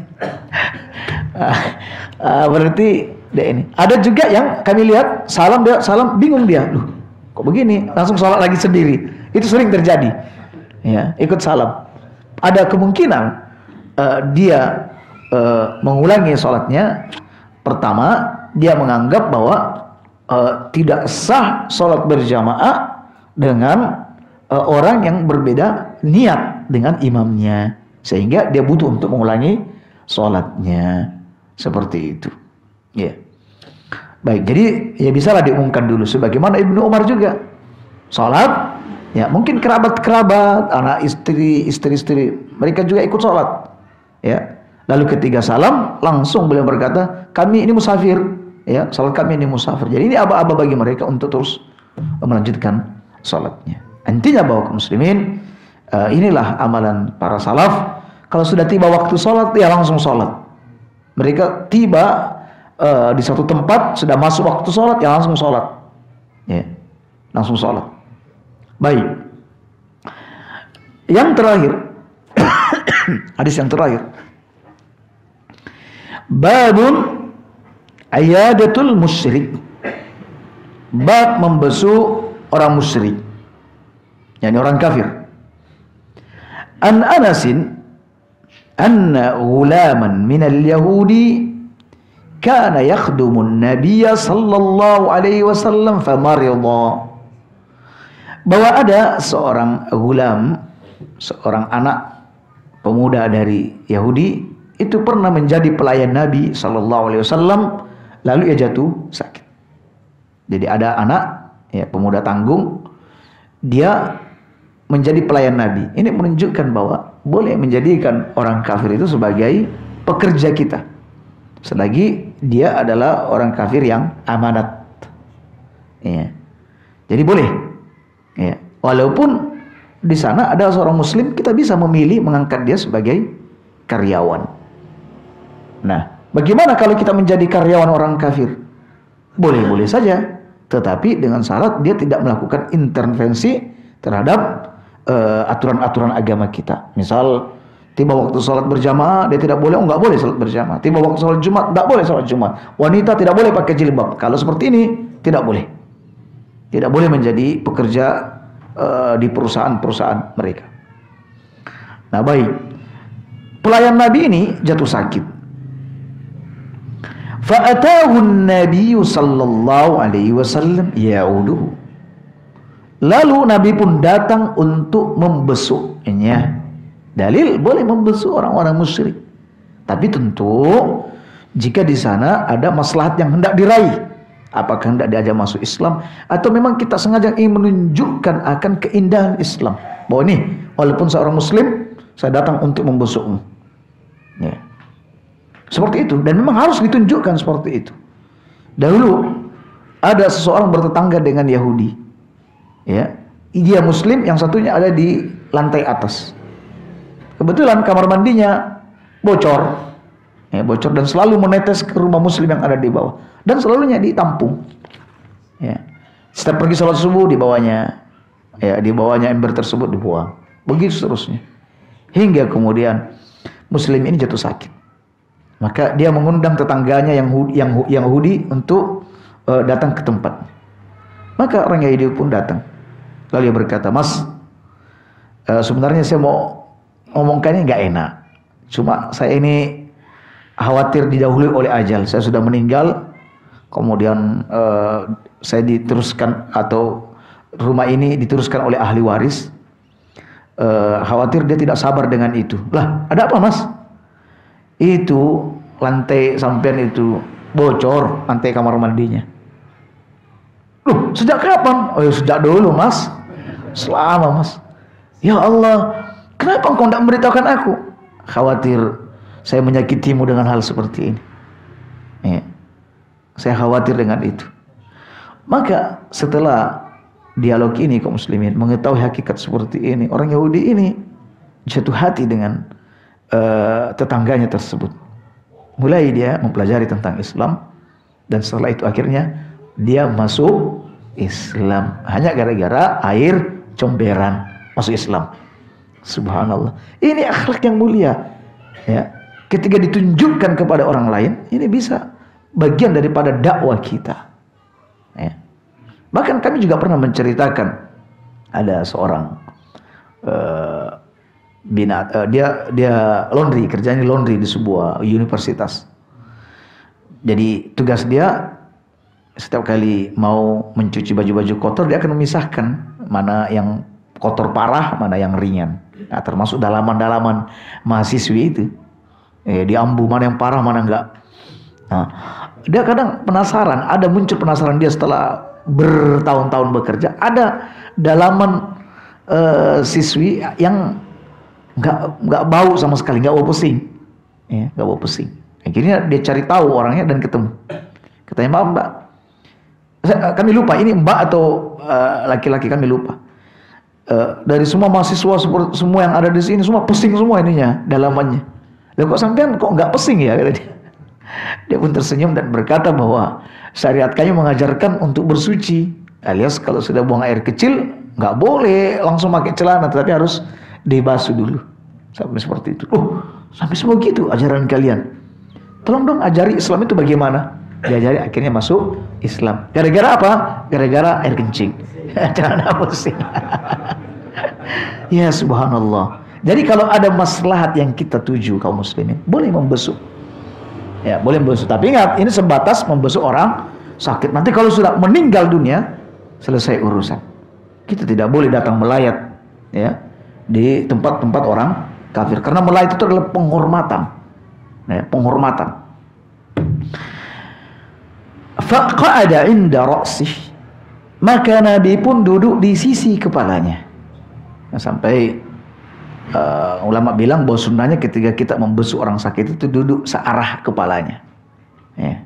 Berarti dia ini. Ada juga yang kami lihat salam, dia salam bingung dia, loh kok begini, langsung sholat lagi sendiri. Itu sering terjadi. Ya, ikut salam. Ada kemungkinan dia mengulangi sholatnya. Pertama, dia menganggap bahwa tidak sah sholat berjamaah dengan orang yang berbeda niat dengan imamnya, sehingga dia butuh untuk mengulangi sholatnya. Seperti itu. Ya. Baik, jadi ya bisalah diumumkan dulu, sebagaimana Ibnu Umar juga sholat, ya mungkin kerabat-kerabat, anak istri-istri mereka juga ikut sholat. Ya, lalu ketika salam langsung beliau berkata, kami ini musafir, ya, salat kami ini musafir. Jadi ini aba-aba bagi mereka untuk terus melanjutkan salatnya. Intinya bahwa kaum muslimin, inilah amalan para salaf. Kalau sudah tiba waktu salat, ya langsung salat. Mereka tiba di satu tempat sudah masuk waktu sholat, ya langsung sholat, ya, langsung sholat. Baik. Yang terakhir, hadis yang terakhir. Babun ayadatul musyrik. Bab membesuk orang musyrik, yakni orang kafir. An Anasin anna ghulaman minal yahudi kana yakhdumu an-nabiyya sallallahu alaihi wasallam famarida. Bahwa ada seorang gulam, seorang anak pemuda dari Yahudi itu pernah menjadi pelayan Nabi sallallahu alaihi wasallam, lalu ia jatuh sakit. Jadi ada anak, ya, pemuda tanggung, dia menjadi pelayan Nabi. Ini menunjukkan bahwa boleh menjadikan orang kafir itu sebagai pekerja kita, selagi dia adalah orang kafir yang amanat. Ya. Jadi boleh. Ya. Walaupun di sana ada seorang muslim, kita bisa memilih mengangkat dia sebagai karyawan. Nah, bagaimana kalau kita menjadi karyawan orang kafir? Boleh-boleh saja, tetapi dengan syarat dia tidak melakukan intervensi terhadap aturan-aturan agama kita. Misal, tiba waktu sholat berjamaah, dia tidak boleh, nggak boleh sholat berjamaah. Tiba waktu sholat Jumat, nggak boleh sholat Jumat. Wanita tidak boleh pakai jilbab. Kalau seperti ini, tidak boleh. Tidak boleh menjadi pekerja di perusahaan-perusahaan mereka. Nah, baik. Pelayan Nabi ini jatuh sakit. Fa'atahu an-nabiy sallallahu alaihi wasallam ya'uduhu. Lalu Nabi pun datang untuk membesuknya. Dalil boleh membesuk orang-orang musyrik. Tapi tentu jika di sana ada maslahat yang hendak diraih. Apakah hendak diajak masuk Islam, atau memang kita sengaja ingin menunjukkan akan keindahan Islam. Bahwa ini, walaupun seorang muslim, saya datang untuk membesukmu. Ya. Seperti itu, dan memang harus ditunjukkan seperti itu. Dahulu ada seseorang bertetangga dengan Yahudi, ya, dia muslim, yang satunya ada di lantai atas. Kebetulan kamar mandinya bocor, ya, bocor dan selalu menetes ke rumah muslim yang ada di bawah, dan selalunya ditampung. Ya. Setiap pergi sholat subuh dibawanya, ya, dibawanya ember tersebut dibuang, begitu seterusnya, hingga kemudian muslim ini jatuh sakit. Maka dia mengundang tetangganya yang Yahudi untuk datang ke tempat. Maka orang Yahudi pun datang. Lalu dia berkata, "Mas, sebenarnya saya mau ngomongkannya nggak enak. Cuma saya ini khawatir didahului oleh ajal. Saya sudah meninggal, kemudian saya diteruskan, atau rumah ini diteruskan oleh ahli waris. Khawatir dia tidak sabar dengan itu." Lah, ada apa, Mas? Itu lantai sampean itu bocor, lantai kamar mandinya. Loh, sejak kapan? Oh, ya, sejak dulu, Mas. Selama, Mas. Ya Allah, kenapa engkau tidak memberitahukan aku? Khawatir saya menyakitimu dengan hal seperti ini. Ya. Saya khawatir dengan itu. Maka setelah dialog ini kaum muslimin mengetahui hakikat seperti ini, orang Yahudi ini jatuh hati dengan tetangganya tersebut. Mulai dia mempelajari tentang Islam, dan setelah itu akhirnya dia masuk Islam hanya gara-gara air comberan masuk Islam. Subhanallah. Ini akhlak yang mulia. Ya. Ketika ditunjukkan kepada orang lain, ini bisa bagian daripada dakwah kita. Ya. Bahkan kami juga pernah menceritakan ada seorang dia laundry, kerjanya laundry di sebuah universitas. Jadi tugas dia setiap kali mau mencuci baju-baju kotor, dia akan memisahkan mana yang kotor parah, mana yang ringan. Nah, termasuk dalaman-dalaman mahasiswi itu, diambu mana yang parah, mana enggak. Nah, dia kadang penasaran, ada muncul penasaran dia setelah bertahun-tahun bekerja, ada dalaman siswi yang nggak bau sama sekali, nggak bau pusing, ya, nggak bau pusing. Akhirnya dia cari tahu orangnya dan ketemu. Katanya, "Maaf Mbak, kami lupa ini Mbak atau laki-laki, kami lupa. Dari semua mahasiswa semua yang ada di sini semua pusing semua ininya, dalamannya. Lah kok sampean kok nggak pusing ya?" Kata dia. Dia pun tersenyum dan berkata bahwa syariat kami mengajarkan untuk bersuci, alias kalau sudah buang air kecil nggak boleh langsung pakai celana, tetapi harus dibasuh dulu. Sampai seperti itu. Sampai semua gitu ajaran kalian. Tolong dong ajari Islam itu bagaimana. Diajari, akhirnya masuk Islam. Gara-gara apa? Gara-gara air kencing. Celana pusing. Ya subhanallah. Jadi kalau ada maslahat yang kita tuju kaum muslimin, boleh membesuk. Ya, boleh membesuk. Tapi ingat, ini sebatas membesuk orang sakit. Nanti kalau sudah meninggal dunia, selesai urusan. Kita tidak boleh datang melayat ya di tempat-tempat orang kafir, karena melayat itu adalah penghormatan. Ya, penghormatan. Faqa'ada 'inda ra'sih. Maka Nabi pun duduk di sisi kepalanya. Nah, sampai ulama bilang bahwa sunnahnya ketika kita membesuk orang sakit itu duduk searah kepalanya. Ya.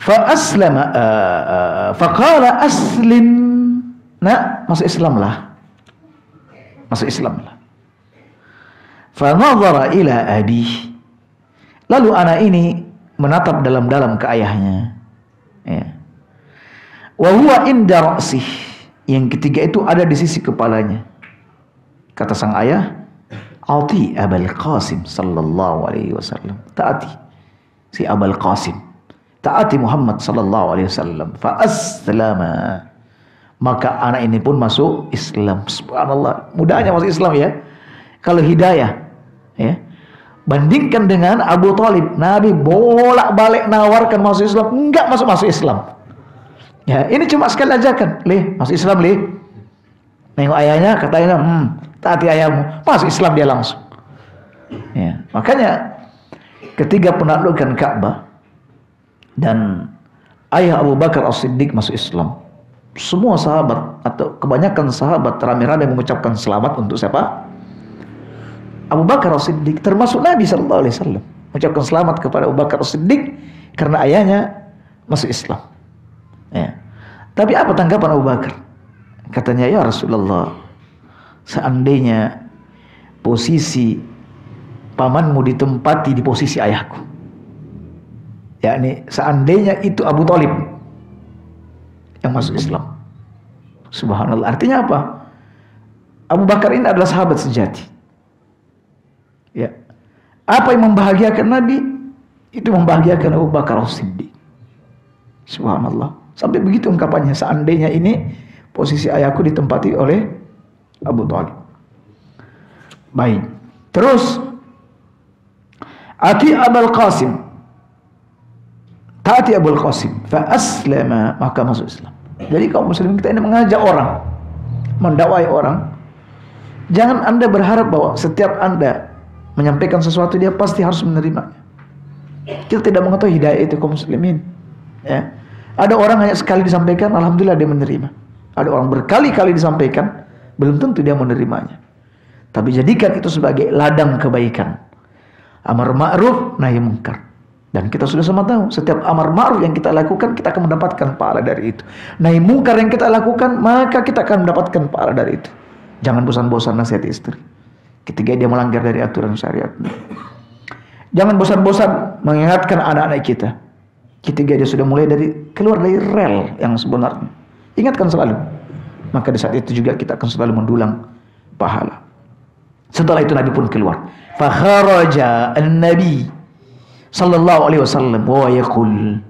Fa'aslama faqala aslim. Nah, masuk Islam lah. Masuk Islam lah. Fanadhara ila abi. Lalu anak ini menatap dalam-dalam ke ayahnya. Ya. Wa huwa inda ra'sih. Yang ketiga itu ada di sisi kepalanya. Kata sang ayah, "Ati Abul Qasim sallallahu alaihi wasallam." Taati si Abul Qasim. Taati Muhammad sallallahu alaihi wasallam. Fa aslama. Maka anak ini pun masuk Islam. Subhanallah, mudahnya masuk Islam ya. Kalau hidayah ya. Bandingkan dengan Abu Thalib, Nabi bolak-balik nawarkan masuk Islam, enggak masuk Islam. Ya, ini cuma sekali ajakan, "Lih, masuk Islam, Lih." Nengok ayahnya, kata ayahnya, "Taati ayahmu." Masuk Islam dia langsung. Ya, makanya ketika penaklukan Ka'bah dan ayah Abu Bakar As-Siddiq masuk Islam, semua sahabat atau kebanyakan sahabat rame-rame mengucapkan selamat untuk siapa? Abu Bakar As-Siddiq, termasuk Nabi sallallahu alaihi wasallam mengucapkan selamat kepada Abu Bakar As-Siddiq karena ayahnya masuk Islam. Ya. Tapi apa tanggapan Abu Bakar? Katanya, "Ya Rasulullah, seandainya posisi pamanmu ditempati di posisi ayahku, yakni seandainya itu Abu Thalib yang masuk Islam." Subhanallah, artinya apa? Abu Bakar ini adalah sahabat sejati. Ya. Apa yang membahagiakan Nabi, itu membahagiakan Abu Bakar As-Siddiq. Subhanallah. Sampai begitu ungkapannya, seandainya ini posisi ayahku ditempati oleh Abu Thalib. Baik. Terus Ati Abul Qasim. Taati Abul Qasim. Fa aslama, maka masuk Islam. Jadi kaum muslimin kita ini mengajak orang, mendakwai orang. Jangan Anda berharap bahwa setiap Anda menyampaikan sesuatu dia pasti harus menerimanya. Kita tidak mengetahui hidayah itu kaum muslimin. Ya. Ada orang hanya sekali disampaikan, alhamdulillah dia menerima. Ada orang berkali-kali disampaikan, belum tentu dia menerimanya. Tapi jadikan itu sebagai ladang kebaikan. Amar ma'ruf, nahi munkar. Dan kita sudah sama tahu, setiap amar ma'ruf yang kita lakukan, kita akan mendapatkan pahala dari itu. Nahi munkar yang kita lakukan, maka kita akan mendapatkan pahala dari itu. Jangan bosan-bosan nasihat istri ketika dia melanggar dari aturan syariat. Jangan bosan-bosan mengingatkan anak-anak kita ketika dia sudah mulai keluar dari rel yang sebenarnya. Ingatkan selalu. Maka di saat itu juga kita akan selalu mendulang pahala. Setelah itu Nabi pun keluar. Fa kharaja an-nabi sallallahu alaihi wasallam wa yaqul.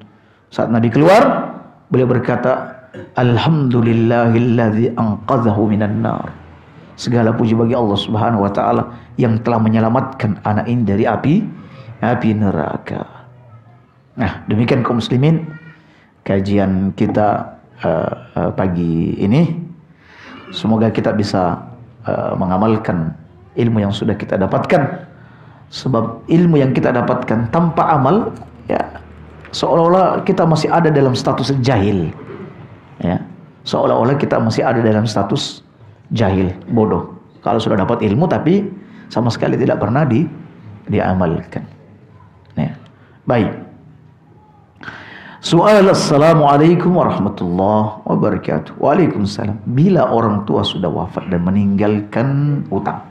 Saat Nabi keluar, beliau berkata, "Alhamdulillahilladzi anqadhahu minan nar." Segala puji bagi Allah Subhanahu wa taala yang telah menyelamatkan anak ini dari api neraka. Nah, demikian kaum muslimin kajian kita pagi ini. Semoga kita bisa mengamalkan ilmu yang sudah kita dapatkan. Sebab ilmu yang kita dapatkan tanpa amal, ya seolah-olah kita masih ada dalam status jahil. Ya, seolah-olah kita masih ada dalam status jahil, bodoh. Kalau sudah dapat ilmu tapi sama sekali tidak pernah diamalkan. Ya. Baik. Soal Assalamualaikum warahmatullahi wabarakatuh. Waalaikumsalam. Bila orang tua sudah wafat dan meninggalkan hutang,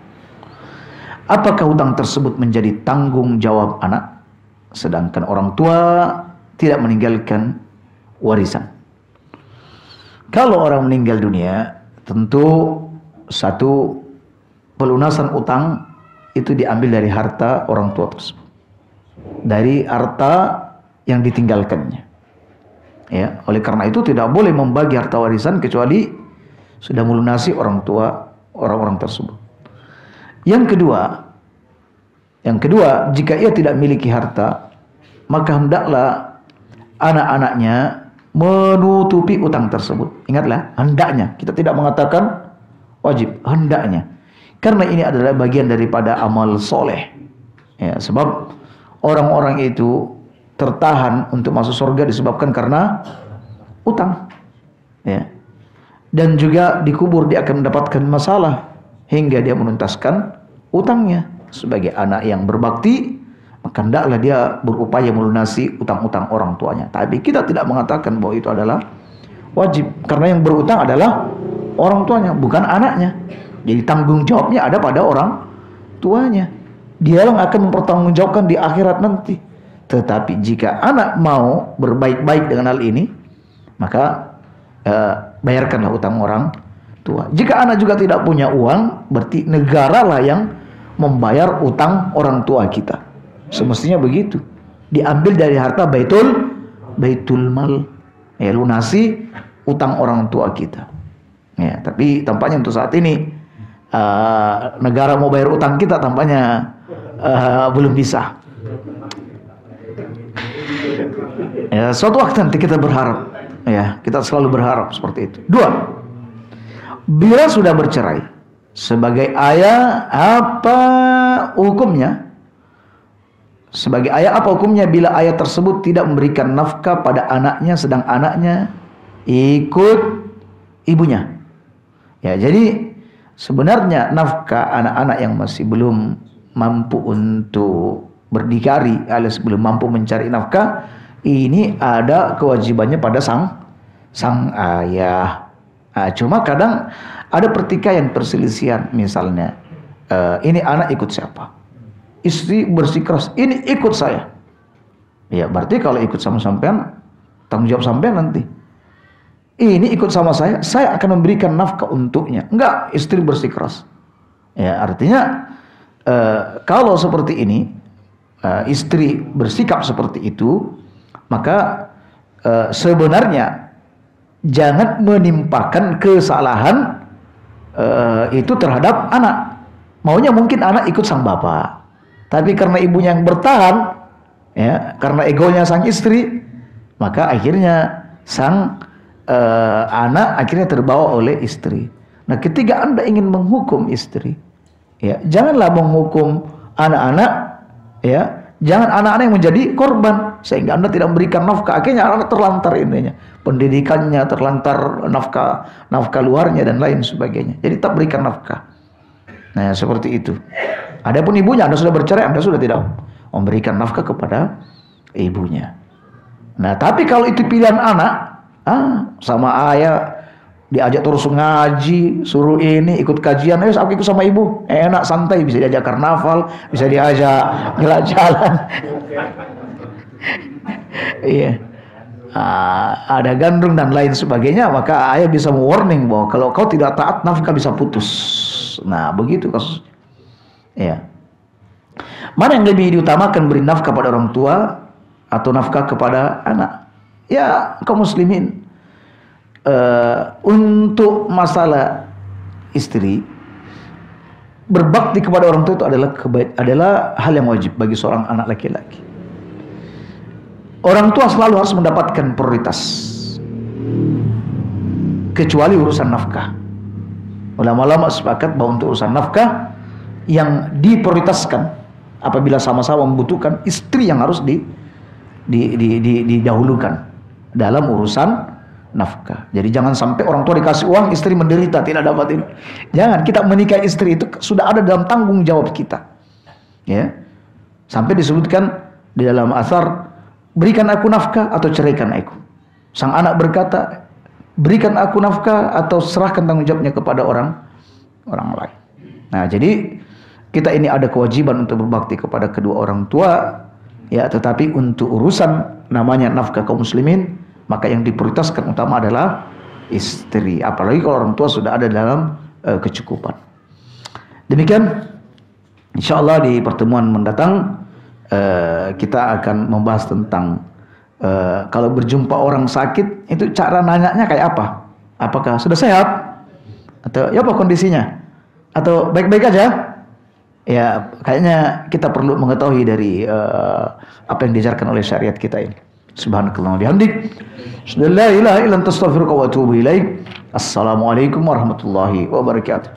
apakah hutang tersebut menjadi tanggung jawab anak? sedangkan orang tua tidak meninggalkan warisan. Kalau orang meninggal dunia, tentu satu, pelunasan utang itu diambil dari harta orang tua tersebut, dari harta yang ditinggalkannya. Ya, oleh karena itu tidak boleh membagi harta warisan kecuali sudah melunasi orang tua orang-orang tersebut. Yang kedua, jika ia tidak memiliki harta, maka hendaklah anak-anaknya menutupi utang tersebut. Ingatlah, hendaknya. Kita tidak mengatakan wajib, hendaknya. Karena ini adalah bagian daripada amal soleh. Ya, sebab orang-orang itu tertahan untuk masuk surga disebabkan karena utang. Ya. Dan juga dikubur dia akan mendapatkan masalah hingga dia menuntaskan utangnya. Sebagai anak yang berbakti, maka hendaklah dia berupaya melunasi utang-utang orang tuanya. Tapi kita tidak mengatakan bahwa itu adalah wajib, karena yang berutang adalah orang tuanya, bukan anaknya. Jadi tanggung jawabnya ada pada orang tuanya. Dia yang akan mempertanggungjawabkan di akhirat nanti. Tetapi jika anak mau berbaik-baik dengan hal ini, maka bayarkanlah utang orang tua. Jika anak juga tidak punya uang, berarti negara lah yang membayar utang orang tua kita. Semestinya begitu. Diambil dari harta baitul mal. Ya, lunasi utang orang tua kita. Ya, tapi tampaknya untuk saat ini negara mau bayar utang kita tampaknya belum bisa. Ya, suatu waktu nanti kita berharap. Ya, kita selalu berharap seperti itu. 2. Bila sudah bercerai, sebagai ayah apa hukumnya? Sebagai ayah apa hukumnya bila ayah tersebut tidak memberikan nafkah pada anaknya sedang anaknya ikut ibunya? Ya, jadi sebenarnya nafkah anak-anak yang masih belum mampu untuk berdikari alias belum mampu mencari nafkah, ini ada kewajibannya pada sang ayah. Cuma kadang ada pertikaian, perselisihan. Misalnya ini anak ikut siapa? Istri bersikeras, ini ikut saya. Ya, berarti kalau ikut sama sampean, tanggung jawab sampean nanti. Ini ikut sama saya akan memberikan nafkah untuknya. Enggak, istri bersikeras. Ya, artinya kalau seperti ini, istri bersikap seperti itu, maka sebenarnya jangan menimpakan kesalahan itu terhadap anak. Maunya mungkin anak ikut sang bapak, tapi karena ibunya yang bertahan, ya, karena egonya sang istri, maka akhirnya sang anak akhirnya terbawa oleh istri. Nah, ketika Anda ingin menghukum istri, ya, janganlah menghukum anak-anak, ya. Jangan anak-anak yang menjadi korban sehingga Anda tidak memberikan nafkah. Akhirnya anak terlantar ininya, pendidikannya terlantar, nafkah luarnya dan lain sebagainya. Jadi tak berikan nafkah. Nah, seperti itu. Adapun ibunya, Anda sudah bercerai, Anda sudah tidak memberikan nafkah kepada ibunya. Nah, tapi kalau itu pilihan anak, sama ayah diajak terus ngaji, suruh ini ikut kajian, aku ikut sama ibu, enak santai, bisa diajak karnaval, bisa diajak jalan. Iya. Ada gandrung dan lain sebagainya, maka ayah bisa warning bahwa kalau kau tidak taat nafkah bisa putus. Nah, begitu kasus. Ya. Mana yang lebih diutamakan, beri nafkah pada orang tua atau nafkah kepada anak? Ya, kaum muslimin, untuk masalah istri, berbakti kepada orang tua itu adalah hal yang wajib bagi seorang anak laki-laki. Orang tua selalu harus mendapatkan prioritas, kecuali urusan nafkah. Ulama-ulama sepakat bahwa untuk urusan nafkah yang diprioritaskan apabila sama-sama membutuhkan, istri yang harus didahulukan dalam urusan nafkah. Jadi jangan sampai orang tua dikasih uang, istri menderita tidak dapat ini. Jangan, kita menikahi istri itu sudah ada dalam tanggung jawab kita. Ya. Sampai disebutkan di dalam asar, berikan aku nafkah atau ceraikan aku. Sang anak berkata, berikan aku nafkah atau serahkan tanggung jawabnya kepada orang lain. Nah, jadi kita ini ada kewajiban untuk berbakti kepada kedua orang tua, Ya, tetapi untuk urusan namanya nafkah kaum muslimin, maka yang diprioritaskan utama adalah istri. Apalagi kalau orang tua sudah ada dalam kecukupan. Demikian, insyaallah di pertemuan mendatang kita akan membahas tentang kalau berjumpa orang sakit itu cara nanyanya kayak apa? Apakah sudah sehat? Atau ya apa kondisinya? Atau baik-baik aja? Ya, kayaknya kita perlu mengetahui dari apa yang diajarkan oleh syariat kita ini. Subhanakallah bihamdik. La ilaha illa anta astaghfiruka wa atubu ilaik. Assalamualaikum warahmatullahi wabarakatuh.